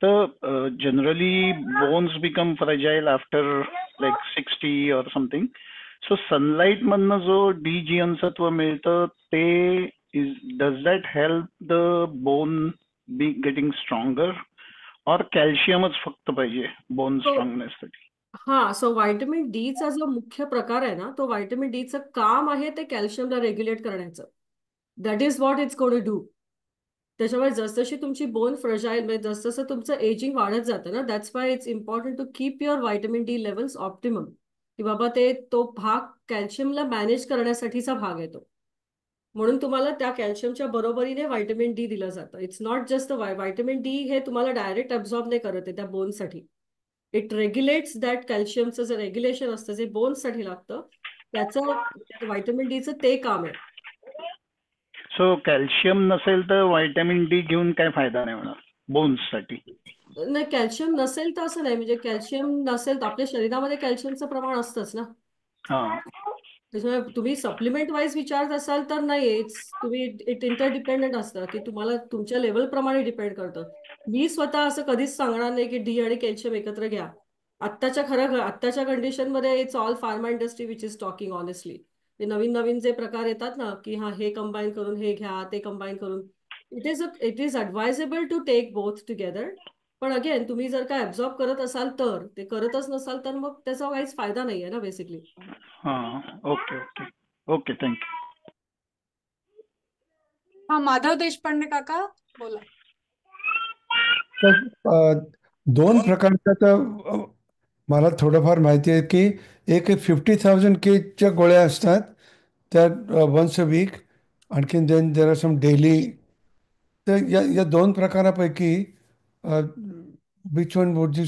तर generally bones become fragile after like 60 or something. So sunlight मधनं जो डी जीवनसत्व मिळतं ते does that help the bone be getting stronger, और कॅल्शियमच फक्त पाहिजे बोन स्ट्रॉंगनेस साठी? हा, सो व्हायटमिन डीचा जो मुख्य प्रकार आहे ना, तो व्हायटमिन डीचं काम आहे ते कॅल्शियमला रेग्युलेट करण्याचं. That is what it's going to do. त्याच्यामुळे जसजशी तुमची बोन फ्रजाईल, म्हणजे जसजसं तुमचं एजिंग वाढत जातं ना, that's why it's important to keep your vitamin D levels optimum. की बाबा तो भाग कॅल्शियमला मॅनेज करण्यासाठीचा भाग आहे तो. म्हणून तुम्हाला त्या कॅल्शियमच्या बरोबरीने व्हायटमिन डी दिलं जातं. It's not just vitamin D हे तुम्हाला डायरेक्ट अब्झॉर्ब नाही करत आहे त्या बोनसाठी. इट रेग्युलेट्स दॅट कॅल्शियमचं जे रेग्युलेशन असतं जे बोन्ससाठी लागतं, त्याचं व्हायटमिन डीचं ते काम आहे. सो कॅल्शियम नसेल तर व्हायटॅमिन डी घेऊन काय फायदा नाही होणार बोन्ससाठी? नाही, कॅल्शियम नसेल तर असं नाही, म्हणजे कॅल्शियम नसेल तर आपल्या शरीरामध्ये कॅल्शियमचं प्रमाण असतंच ना. हा. त्याच्यामुळे तुम्ही सप्लिमेंट वाईज विचारत असाल तर नाही, तुम्ही इट इंटरडिपेंडंट असतं की तुम्हाला तुमच्या लेवल प्रमाणे डिपेंड करतं. मी स्वतः असं कधीच सांगणार नाही की डी आणि कॅल्शियम एकत्र घ्या. आत्ताच्या कंडिशनमध्ये it's all pharma industry which is talking honestly. ते नवीन नवीन जे प्रकार येतात ना, की हा हे कंबाईन करून हे घ्या, ते कंबाईन करून, it is advisable to take both together. पण अगेन तुम्ही जर का ॲब्झॉर्ब करत असाल तर, ते करतच नसाल तर मग त्याचा काहीच फायदा नाही आहे ना बेसिकली. हा. Okay okay okay, thank you. हा, माधव देशपांडे काका बोला. तर दोन प्रकारच्या तर मला थोडंफार माहिती आहे की एक 50,000 केच्या गोळ्या असतात त्या वन्स अ वीक, आणखीन then there are some daily. तर या दोन प्रकारापैकी which one would you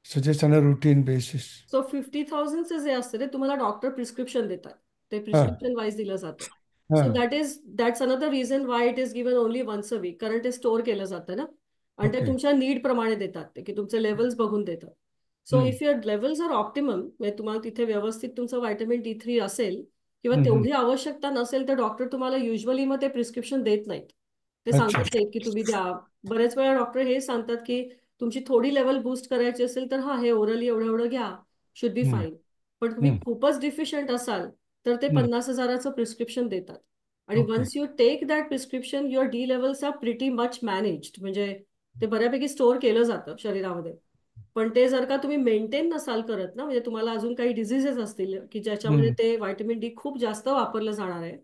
suggest on a routine basis? So 50,000चे जे असते ते तुम्हाला डॉक्टर प्रिस्क्रिप्शन देतात. ते हां प्रिस्क्रिप्शन वाईज दिलं जातं. सो हां. That's another reason why it is given only once a week, कारण ते स्टोअर केलं जातं ना. आणि ते ओके. तुमच्या नीड प्रमाणे देतात, ते की तुमचे लेवल्स बघून देतात. So if your levels are optimum, म्हणजे तुम्हाला तिथे व्यवस्थित तुमचं व्हायटमिन D3 असेल किंवा तेवढी आवश्यकता नसेल तर डॉक्टर तुम्हाला युजली मग ते प्रिस्क्रिप्शन देत नाहीत. ते अच्छा. सांगत नाहीत की तुम्ही द्या. बऱ्याच वेळा डॉक्टर हे सांगतात की तुमची थोडी लेवल बूस्ट करायची असेल तर हा, हे ओरली एवढं एवढं घ्या, शुड बी हम्म, फाईन. पण तुम्ही हम्म, खूपच डिफिशियंट असाल तर ते हम्म. 50,000चं प्रिस्क्रिप्शन देतात. आणि okay. Once you take that prescription, your D levels are pretty much managed, म्हणजे ते बऱ्यापैकी स्टोअर केलं जातं शरीरामध्ये. पण ते जर का तुम्ही मेंटेन नसाल करत ना, म्हणजे तुम्हाला अजून काही डिझिजेस असतील की ज्याच्यामध्ये हम्म. ते व्हायटमिन डी खूप जास्त वापरलं जाणार आहे,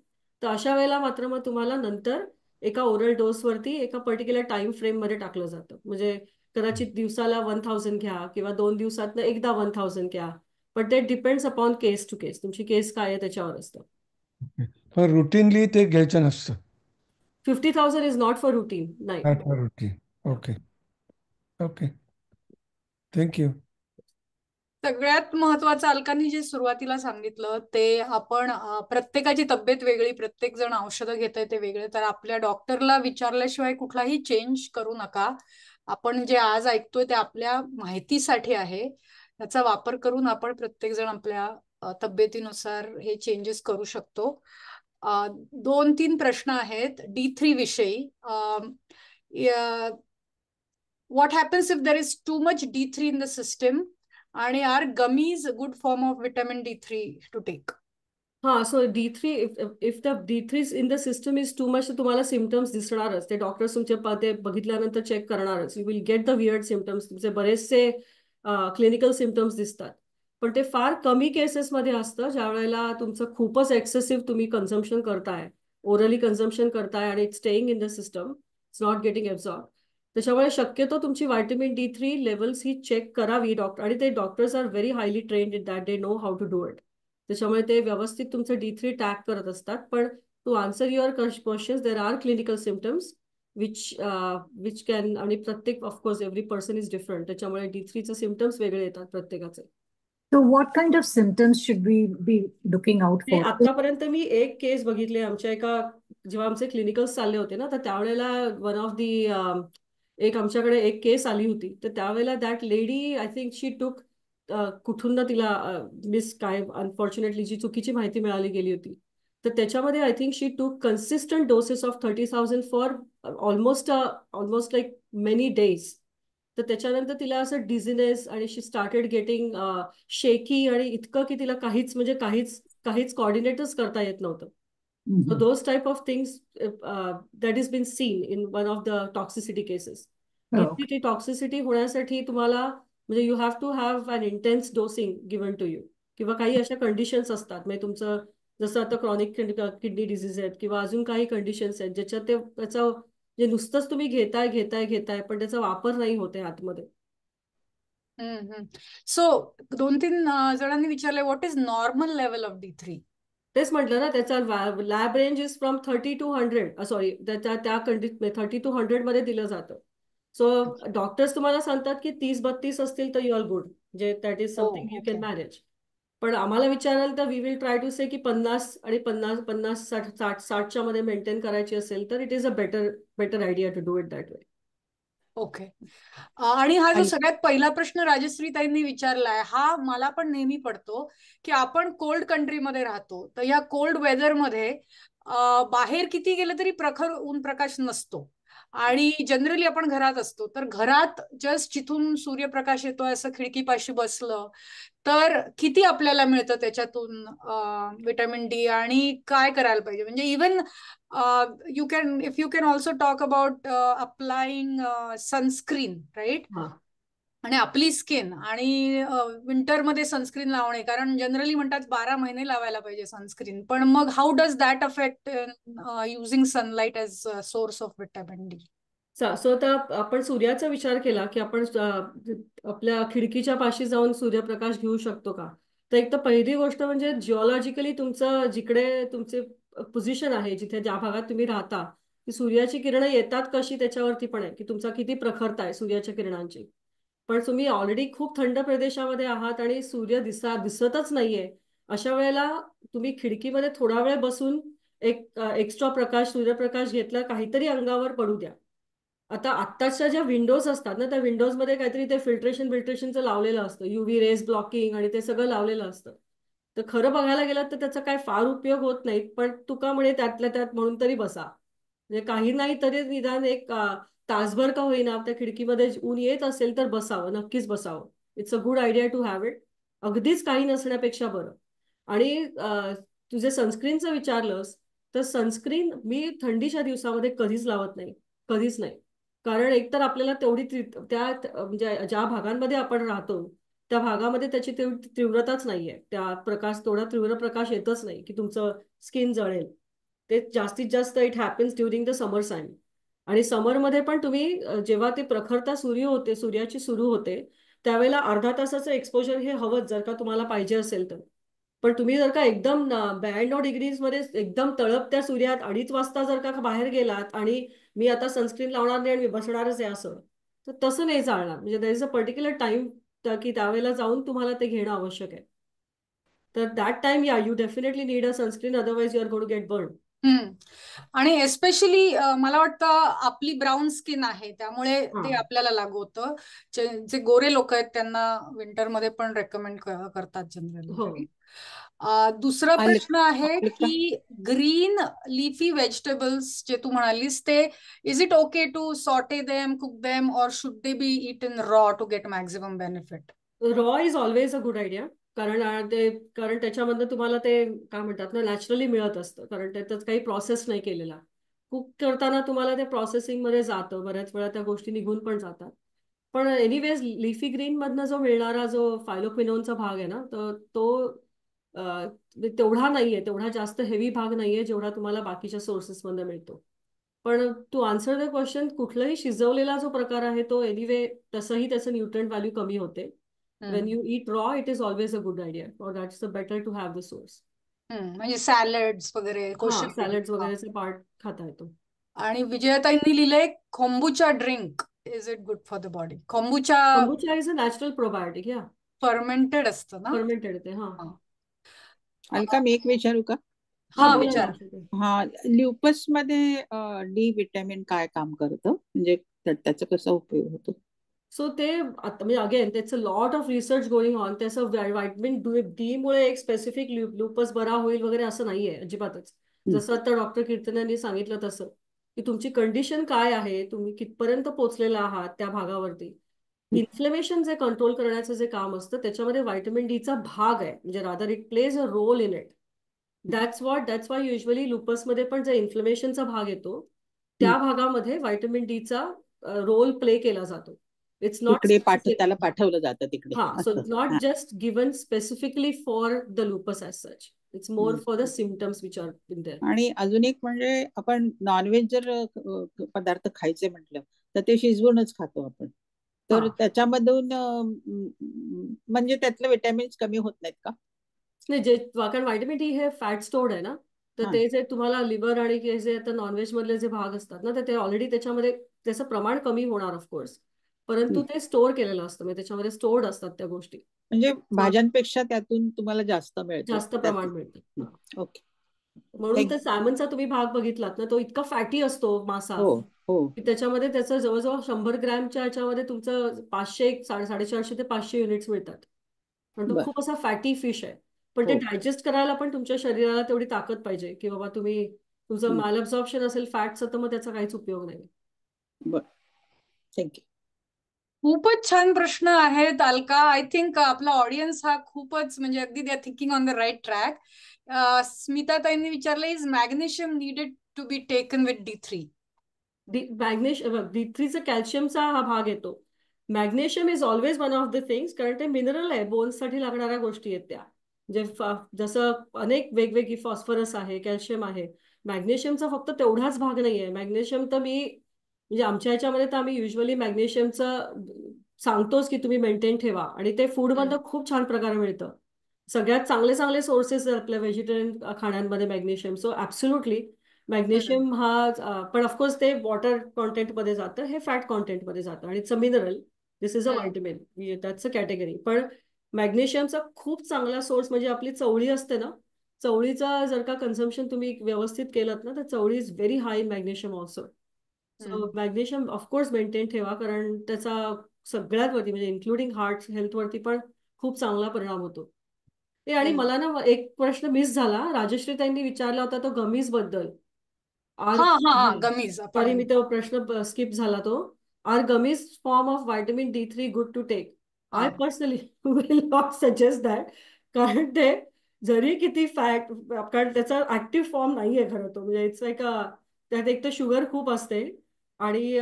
तर अशा वेळेला मात्र मग तुम्हाला नंतर एका ओरल डोसवरती एका पर्टिक्युलर टाइम फ्रेममध्ये टाकलं जातं. म्हणजे कदाचित दिवसाला 1,000 घ्या किंवा 2 दिवसातनं एकदा 1,000 घ्या. पण ते डिपेंड्स अपॉन केस टू केस, तुमची केस काय आहे त्याच्यावर असतं. पण रुटीनली ते घ्यायचं नसतं? 50,000 इज नॉट फॉर रुटीन, नाही. Not for routine. Okay okay, thank you. सगळ्यात महत्वाचं अलकांनी जे सुरुवातीला सांगितलं ते आपण प्रत्येकाची तब्येत वेगळी, प्रत्येक जण औषधं घेत आहे ते वेगळे, तर आपल्या डॉक्टरला विचारल्याशिवाय कुठलाही चेंज करू नका. आपण जे आज ऐकतोय ते आपल्या माहितीसाठी आहे. त्याचा वापर करून आपण प्रत्येक जण आपल्या तब्येतीनुसार हे चेंजेस करू शकतो. 2-3 प्रश्न आहेत D3 विषयी. What happens if there is too much D3 in the system? आणि are gummies good form of vitamin D3 to take? हा, so D3, if the D3 in the system is too much, तुम्हाला सिमटम्स दिसणारच. ते डॉक्टर्स तुमचे ते बघितल्यानंतर चेक करणारच. You will get the weird symptoms. तुमचे बरेचसे क्लिनिकल सिमटम्स दिसतात. पण ते फार कमी केसेसमध्ये असतं, ज्या वेळेला तुमचं खूपच एक्सेसिव्ह तुम्ही कन्झम्पशन करताय, ओरली कन्झम्पशन करताय आणि it's staying in the system, it's not getting absorb. त्याच्यामुळे शक्यतो तुमची व्हायटमिन D3 लेवल्स ही चेक करावी डॉक्टर. आणि ते doctors are very highly trained in that, they know how to do it. त्याच्यामुळे ते व्यवस्थित तुमचं D3 टॅग करत असतात. पण to answer your questions, there are clinical symptoms which can, आणि प्रत्येक, of course every person is different, त्याच्यामुळे D3चे सिमटम्स वेगळे येतात प्रत्येकाचे. So what kind of symptoms should we be looking out for? आतापर्यंत मी एक केस बघितली आमच्या जेव्हा आमचे क्लिनिकल्स चालले होते ना, तर त्यावेळेला वन ऑफ दी आमच्याकडे एक केस आली होती. तर त्यावेळेला दॅट लेडी, आय थिंक शी टूक, कुठून ना तिला काय अनफॉर्च्युनेटली जी चुकीची माहिती मिळाली गेली होती. तर त्याच्यामध्ये आय थिंक शी टूक consistent doses of 30,000 for almost like many days. तर त्याच्यानंतर तिला असं डिझिनेस आणि शी स्टार्टेड गेटिंग शेकी, आणि इतकं की तिला काहीच कॉर्डिनेटच करता येत नव्हतं. So those type of things that has been seen in one of the toxicity cases. Oh. D3 toxicity होण्यासाठी तुम्हाला म्हणजे you have to have an intense dosing given to you. किंवा काही अशा कंडिशन्स असतात, म्हणजे तुमचं जसं आता क्रॉनिक किडनी डिसीज आहेत किंवा अजून काही कंडिशन्स आहेत ज्याच्यात त्याचा जे नुसतंच तुम्ही घेताय पण त्याचा वापर नाही होते आतमध्ये. सो 2-3 जणांनी विचारले what is normal level of D3? तेच म्हटलं ना, त्याचा lab range is from 30 to 100. Sorry, त्या 30 to 100 मध्ये दिलं जातं. सो डॉक्टर्स तुम्हाला सांगतात की 30-32 असतील तर यू आर गुड, म्हणजे that is something you can manage. पण आम्हाला विचाराल तर वी विल ट्राय टू से की 50 आणि 50 60च्या मध्ये मेंटेन करायची असेल तर it is a better idea to do it that way. Okay. आणि हा जो सगळ्यात पहिला प्रश्न राजश्री ताईंनी विचारलाय, हा मला पण नेहमी पडतो की आपण कोल्ड कंट्रीमध्ये राहतो, तर या कोल्ड वेदरमध्ये बाहेर किती गेलं तरी प्रखर ऊन प्रकाश नसतो आणि जनरली आपण घरात असतो. तर घरात जस्ट जिथून सूर्यप्रकाश येतोय असं खिडकीपाशी बसलं तर किती आपल्याला मिळतं त्याच्यातून विटॅमिन डी, आणि काय करायला पाहिजे? म्हणजे even if you can also talk about applying sunscreen, right? आणि आपली स्किन आणि विंटरमध्ये सनस्क्रीन लावणे, कारण जनरली म्हणतात 12 महिने लावायला पाहिजे सनस्क्रीन, पण मग how does that affect using sunlight as source of vitamin D? So आता आपण सूर्याचा विचार केला की आपण आपल्या खिडकीच्या पाशी जाऊन सूर्यप्रकाश घेऊ शकतो का? तर एक तर पहिली गोष्ट म्हणजे जिओलॉजिकली तुमचं जिकडे तुमचे पोझिशन आहे, जिथे ज्या भागात तुम्ही राहता, ती सूर्याची किरणं येतात कशी त्याच्यावरती पण आहे की तुमचा किती प्रखरता आहे सूर्याच्या किरणांची. पण तुम्ही ऑलरेडी खूप थंड प्रदेशामध्ये आहात आणि सूर्य दिसतच नाहीये, अशा वेळेला तुम्ही खिडकीमध्ये थोडा वेळ बसून एक एक्स्ट्रा प्रकाश, सूर्यप्रकाश घेतला, काहीतरी अंगावर पडू द्या. आता आत्ताच्या ज्या विंडोज असतात ना, त्या विंडोजमध्ये काहीतरी ते फिल्ट्रेशनचं लावलेलं असतं, युव्ही रेज ब्लॉकिंग आणि ते सगळं लावलेलं असतं. तर खरं बघायला गेलं तर त्याचा काय फार उपयोग होत नाही, पण तुका म्हणे त्यातल्या त्यात म्हणून तरी बसा, म्हणजे काही नाही तरी निदान एक तासभर का होईना त्या खिडकीमध्ये ऊन येत असेल तर बसावं, नक्कीच बसावं. It's a good idea to have it. अगदीच काही नसण्यापेक्षा बरं. आणि तुझे सनस्क्रीनचं विचारलंस तर सनस्क्रीन मी थंडीच्या दिवसामध्ये कधीच लावत नाही, कधीच नाही. कारण एकतर आपल्याला तेवढी त्या म्हणजे ज्या भागांमध्ये आपण राहतो त्या भागामध्ये त्याची तेवढी तीव्रताच नाहीये, तेवढा तीव्र प्रकाश येतच नाही की तुमचं स्किन जळेल. ते जास्तीत जास्त it happens during the summer time. आणि समरमध्ये पण तुम्ही जेव्हा ते प्रखरता सूर्याची सुरू होते त्यावेळेला अर्धा तासाचं एक्सपोजर हे हवंच, जर का तुम्हाला पाहिजे असेल तर. पण तुम्ही जर का एकदम 92 डिग्रीज मध्ये एकदम तळपत्या सूर्यात 2:30 वाजता जर का बाहेर गेलात आणि मी आता सनस्क्रीन लावणार नाही आणि मी बसणारच आहे असं, तर तसं नाही चालणार. म्हणजे there is a particular time की त्यावेळेला जाऊन तुम्हाला ते घेणं आवश्यक आहे. तर that time you definitely need a sunscreen, otherwise you are going to get burn. आणि एस्पेशली मला वाटतं आपली ब्राऊन स्किन आहे त्यामुळे ते आपल्याला लागू होतं. जे गोरे लोक आहेत त्यांना विंटरमध्ये पण रेकमेंड करतात जनरली. दुसरा प्रश्न आहे की ग्रीन लिफी व्हेजिटेबल्स जे तू म्हणालीस, ते is it okay to saute them, cook them, or should they be eaten raw to get maximum benefit? Raw is always a good idea, कारण त्याच्यामधनं तुम्हाला ते काय म्हणतात ना, नॅचरली मिळत असतं, कारण त्याच्यात काही प्रोसेस नाही केलेला. कुक करताना तुम्हाला ते प्रोसेसिंगमध्ये जातं, बऱ्याच वेळा त्या गोष्टी निघून पण जातात. पण एनिवेज लिफी ग्रीन मधनं जो मिळणारा जो फायलोक्विनोनचा भाग आहे ना, तर तो तेवढा नाहीये, तेवढा जास्त हेवी भाग नाहीये जेवढा तुम्हाला बाकीच्या सोर्सेसमधनं मिळतो. पण टू आन्सर द क्वेश्चन, कुठलाही शिजवलेला जो प्रकार आहे तो एनिवे तसंही त्याचं न्यूट्रंट व्हॅल्यू कमी होते. When you eat raw, it is always a good idea, or that's the better to have the source. म्हणजे सॅलड्स वगैरे, सॅलड्स वगैरेचा पार्ट खाता येतो. आणि विजयताईंनी लिहिलंय kombucha drink, is it good for the body? Kombucha is a natural probiotic. या फर्मेंटेड असतं ना? फर्मेंटेड ते. अलका, मी एक विचारू का? हा, विचार. हा, ल्युपस मध्ये डी विटॅमिन काय काम करतं, म्हणजे त्याचा कसा उपयोग होतो? सो ते आता म्हणजे अगेन त्याचं lot of research going on. त्याचं व्हायटमिन डी मुळे एक स्पेसिफिक ल्युपस बरा होईल वगैरे असं नाहीये अजिबातच. जसं आता डॉक्टर कीर्तन यांनी सांगितलं तसं की तुमची कंडिशन काय आहे, तुम्ही कितपर्यंत पोहोचलेला आहात त्या भागावरती. इन्फ्लेमेशन जे कंट्रोल करण्याचं जे काम असतं त्याच्यामध्ये व्हायटमिन डीचा भाग आहे, म्हणजे rather it plays a role in it. That's why usually लुपसमध्ये पण जे इन्फ्लेमेशनचा भाग येतो त्या भागामध्ये व्हायटमिन डीचा रोल प्ले केला जातो. इट्स नॉट त्याला पाठवलं जातं तिकडे हा, सो असं. Not just given specifically for the lupus as such. It's more for the symptoms which are in their. आणि अजून एक म्हणजे आपण नॉनव्हेज जर पदार्थ खायचे म्हटलं तर ते शिजवूनच खातो आपण. तर त्याच्यामधून म्हणजे त्यातले विटॅमिन्स कमी होत नाहीत का? नाही, जे कारण व्हायटमिन डी हे फॅट स्टोर्ड आहे ना, तर ते जे तुम्हाला लिव्हर आणि जे आता नॉनव्हेज मधले जे भाग असतात ना, तर ते ऑलरेडी त्याच्यामध्ये त्याचं प्रमाण कमी होणार ऑफकोर्स, परंतु ते स्टोअर केलेलं असतं, म्हणजे त्याच्यामध्ये स्टोर्ड असतात त्या गोष्टी. म्हणजे भाज्यांपेक्षा त्यातून तुम्हाला जास्त मिळतं. जास्त प्रमाण मिळतं. ओके. म्हणून ते सॅमनचा तुम्ही भाग बघितलात ना, तो इतका फॅटी असतो मासा की त्याच्यामध्ये त्याचं जवळजवळ 100 ग्रॅमच्या याच्यामध्ये तुमचं 500 450 ते 500 युनिट्स मिळतात. पण तो खूप असा फॅटी फिश आहे. पण ते डायजेस्ट करायला पण तुमच्या शरीराला तेवढी ताकद पाहिजे की बाबा तुमचं मॅलअब्झॉर्प्शन असेल फॅटचं, तर मग त्याचा काहीच उपयोग नाही. बरं, थँक्यू. खूपच छान प्रश्न आहेत अलका. आय थिंक आपला ऑडियन्स हा खूपच म्हणजे अगदी they are thinking on the right track. स्मिताताईंनी विचारलं, is magnesium needed to be taken with D3? D3चा कॅल्शियमचा हा भाग येतो. Magnesium is always one of the things, कारण ते मिनरल आहे, बोन्ससाठी लागणाऱ्या गोष्टी आहेत त्या. जसं अनेक वेगवेगळी फॉस्फरस आहे, कॅल्शियम आहे. मॅग्नेशियमचा फक्त तेवढाच भाग नाही आहे. मॅग्नेशियम तर म्हणजे आमच्या ह्याच्यामध्ये तर आम्ही युजली मॅग्नेशियमचं सांगतोच की तुम्ही मेंटेन ठेवा, आणि ते फूडमधनं खूप छान प्रकारे मिळतं. सगळ्यात चांगले चांगले सोर्सेस आपल्या व्हेजिटेरियन खाण्यांमध्ये मॅग्नेशियम. सो ॲब्सोल्युटली मॅग्नेशियम पण ऑफकोर्स ते वॉटर कॉन्टेंटमध्ये जातं, हे फॅट कॉन्टेंटमध्ये जातं, आणि it's a mineral. This is a vitamin, that's a category. पण मॅग्नेशियमचा खूप चांगला सोर्स म्हणजे आपली चवळी असते ना, चवळीचा जर का कन्झम्पशन तुम्ही व्यवस्थित केलं ना, तर चवळी is very high in magnesium also. So magnesium of course maintain ठेवा, कारण त्याचा सगळ्यात वरती म्हणजे इन्क्लुडिंग हार्ट हेल्थवरती पण खूप चांगला परिणाम होतो. आणि मला ना एक प्रश्न मिस झाला, राजश्री ताईंनी विचारला होता तो गमीज बद्दल. गमीज. सॉरी, मी तो प्रश्न स्किप झाला तो. Are gummies form of vitamin D3 good to take? I personally will not suggest that, कारण ते जरी किती फॅट, कारण त्याचा ऍक्टिव्ह फॉर्म नाहीये खरं तो, म्हणजे इट्स लाईक त्यात एक तर शुगर खूप असते, आणि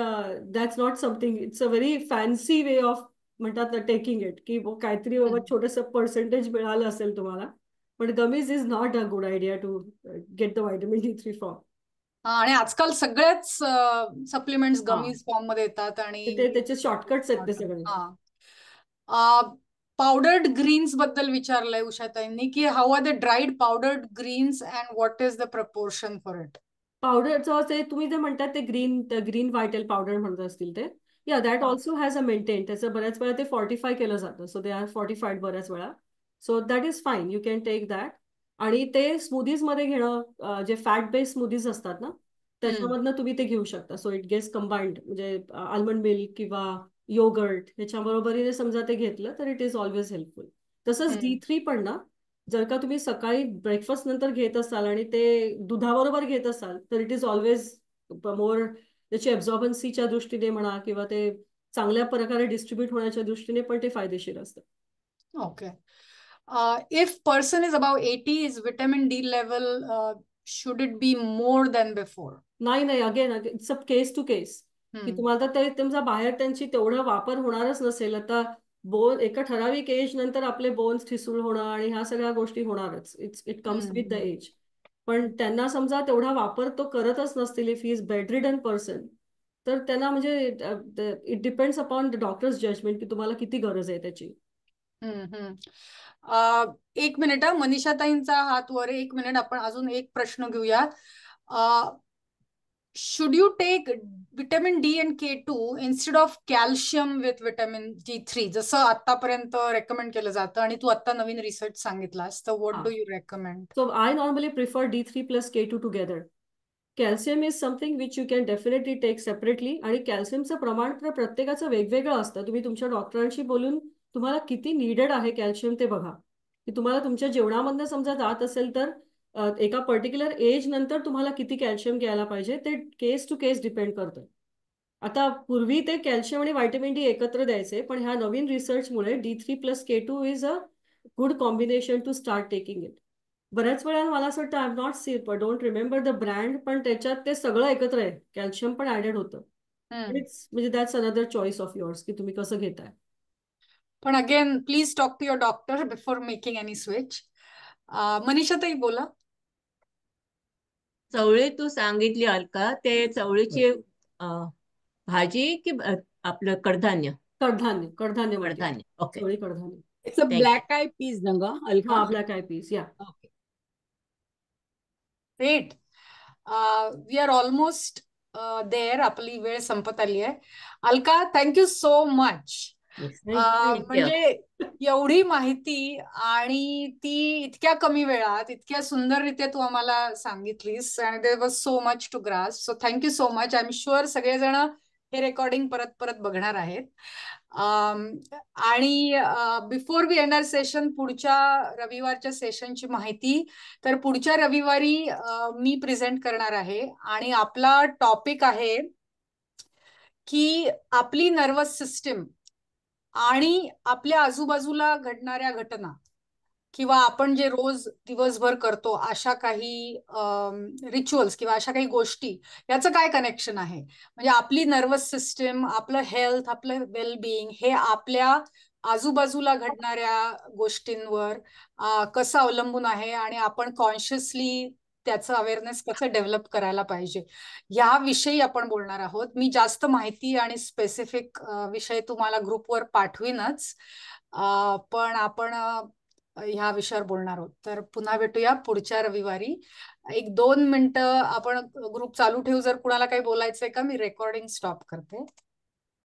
that's not something, it's a very fancy way of म्हणतात ना टेकिंग इट, की काहीतरी बाबा छोटंसं पर्सेंटेज मिळालं असेल तुम्हाला. पण gummies is not a good idea to get the vitamin D3 form. आणि आजकाल सगळ्याच सप्लिमेंट्स गमीज फॉर्म मध्ये येतात, आणि त्याचे शॉर्टकट्स आहेत ते सगळे. पावडर्ड ग्रीन्स बद्दल विचारलंय उषाताईंनी, की how are the dried powdered greens and what is the proportion for it? पावडरचं ते तुम्ही जे म्हणतात ते ग्रीन व्हायटल पावडर म्हणत असतील ते, या that also has a maintain. त्याचं बऱ्याच वेळा ते फॉर्टिफाय केलं जातं, सो दे आर फॉर्टिफाईड बऱ्याच वेळा. So that is fine, you can take that. आणि ते स्मूदीज मध्ये घेणं, जे फॅट बेस्ड स्मूदीज असतात ना, त्याच्यामधनं तुम्ही ते घेऊ शकता. सो इट गेट्स कंबाईंड, म्हणजे आल्मंड मिल्क किंवा योगर्ट ह्याच्याबरोबरीने समजा ते घेतलं तर इट इज ऑलवेज हेल्पफुल. तसंच D3 पण ना, जर का तुम्ही सकाळी ब्रेकफास्ट नंतर घेत असाल आणि ते दुधाबरोबर घेत असाल, तर इट इज ऑलवेज मोर, त्याची ॲब्झॉर्बन्सीच्या दृष्टीने म्हणा किंवा ते चांगल्या प्रकारे डिस्ट्रीब्यूट होण्याच्या दृष्टीने पण ते फायदेशीर असतं. Okay. If person is about 80, is vitamin D level should it be more than before? नाही, again it's a case to case, की तुम्हाला तर तुमचा बाहेर त्यांची तेवढा वापर होणारच नसेल. आता एका ठराविक एज नंतर आपले बोन्स ठिसूळ होणं आणि ह्या सगळ्या गोष्टी होणारच, it comes with the age. पण त्यांना समजा तेवढा वापर तो करतच नसतील, if he is bedridden person, तर त्यांना म्हणजे it depends upon the doctor's judgement की तुम्हाला किती गरज आहे त्याची. एक मिनिट, मनीषाताईंचा हात वर आहे. एक मिनिट, आपण अजून एक प्रश्न घेऊया. Should you take vitamin D and K2 instead of calcium with vitamin D3? जसं आतापर्यंत रेकमेंड केलं जातं, आणि तू आता नवीन रिसर्च सांगितलास, तर what do you recommend? So I normally prefer D3 plus K2 together. Calcium is something which you can definitely take separately, आणि कॅल्शियमचं प्रमाण तर प्रत्येकाचं वेगवेगळं असतं. तुम्ही तुमच्या डॉक्टरांशी बोलून तुम्हाला किती नीडेड आहे कॅल्शियम ते बघा, की तुम्हाला तुमच्या जेवणामधनं समजा जात असेल तर एका पर्टिक्युलर एज नंतर तुम्हाला किती कॅल्शियम घ्यायला पाहिजे ते केस टू केस डिपेंड करतं. आता पूर्वी ते कॅल्शियम आणि व्हायटमिन डी एकत्र द्यायचे, पण ह्या नवीन रिसर्चमुळे D3 plus K2 is a good combination to start taking it. बऱ्याच वेळा मला असं वाटतं, I am not see, don't remember the brand, पण त्याच्यात ते सगळं एकत्र आहे, कॅल्शियम पण ऍडेड होतं. म्हणजे that's another choice of yours की तुम्ही कसं घेताय. पण again please talk to your doctor before making any switch. Manisha ताई बोला. चवळी तू सांगितली अलका, ते चवळीची भाजी की आपलं कडधान्य? कडधान्य कडधान्य कडधान्य. ओके. चवळी कडधान्य. It's a black eyed peas, Nanga, Alka. हा ब्लॅक आय पीस या. Okay. Great. We are almost there. आपली वेळ संपत आली आहे. Alka, thank you so much. म्हणजे एवढी माहिती आणि ती इतक्या कमी वेळात इतक्या सुंदररीत्या तू आम्हाला सांगितलीस आणि there was so much to grasp. So thank you so much. I am sure सगळेजण हे रेकॉर्डिंग परत परत बघणार आहेत. आणि before we end our session, पुढच्या रविवारच्या सेशनची माहिती तर पुढच्या रविवारी मी प्रेझेंट करणार आहे आणि आपला टॉपिक आहे की आपली नर्वस सिस्टीम आणि आपल्या आजूबाजूला घडणाऱ्या घटना किंवा आपण जे रोज दिवसभर करतो अशा काही रिच्युअल्स किंवा अशा काही गोष्टी, याचं काय कनेक्शन आहे. म्हणजे आपली नर्वस सिस्टीम, आपलं हेल्थ, आपलं वेलबिईंग हे आपल्या आजूबाजूला घडणाऱ्या गोष्टींवर कसं अवलंबून आहे आणि आपण कॉन्शियसली त्याचं अवेअरनेस कसं डेव्हलप करायला पाहिजे याविषयी आपण बोलणार आहोत. मी जास्त माहिती आणि स्पेसिफिक विषय तुम्हाला ग्रुपवर पाठवीनच, पण आपण ह्या विषयावर बोलणार आहोत. तर पुन्हा भेटूया पुढच्या रविवारी. 1-2 मिनिटं आपण ग्रुप चालू ठेवू, जर कुणाला काही बोलायचंय का. मी रेकॉर्डिंग स्टॉप करते.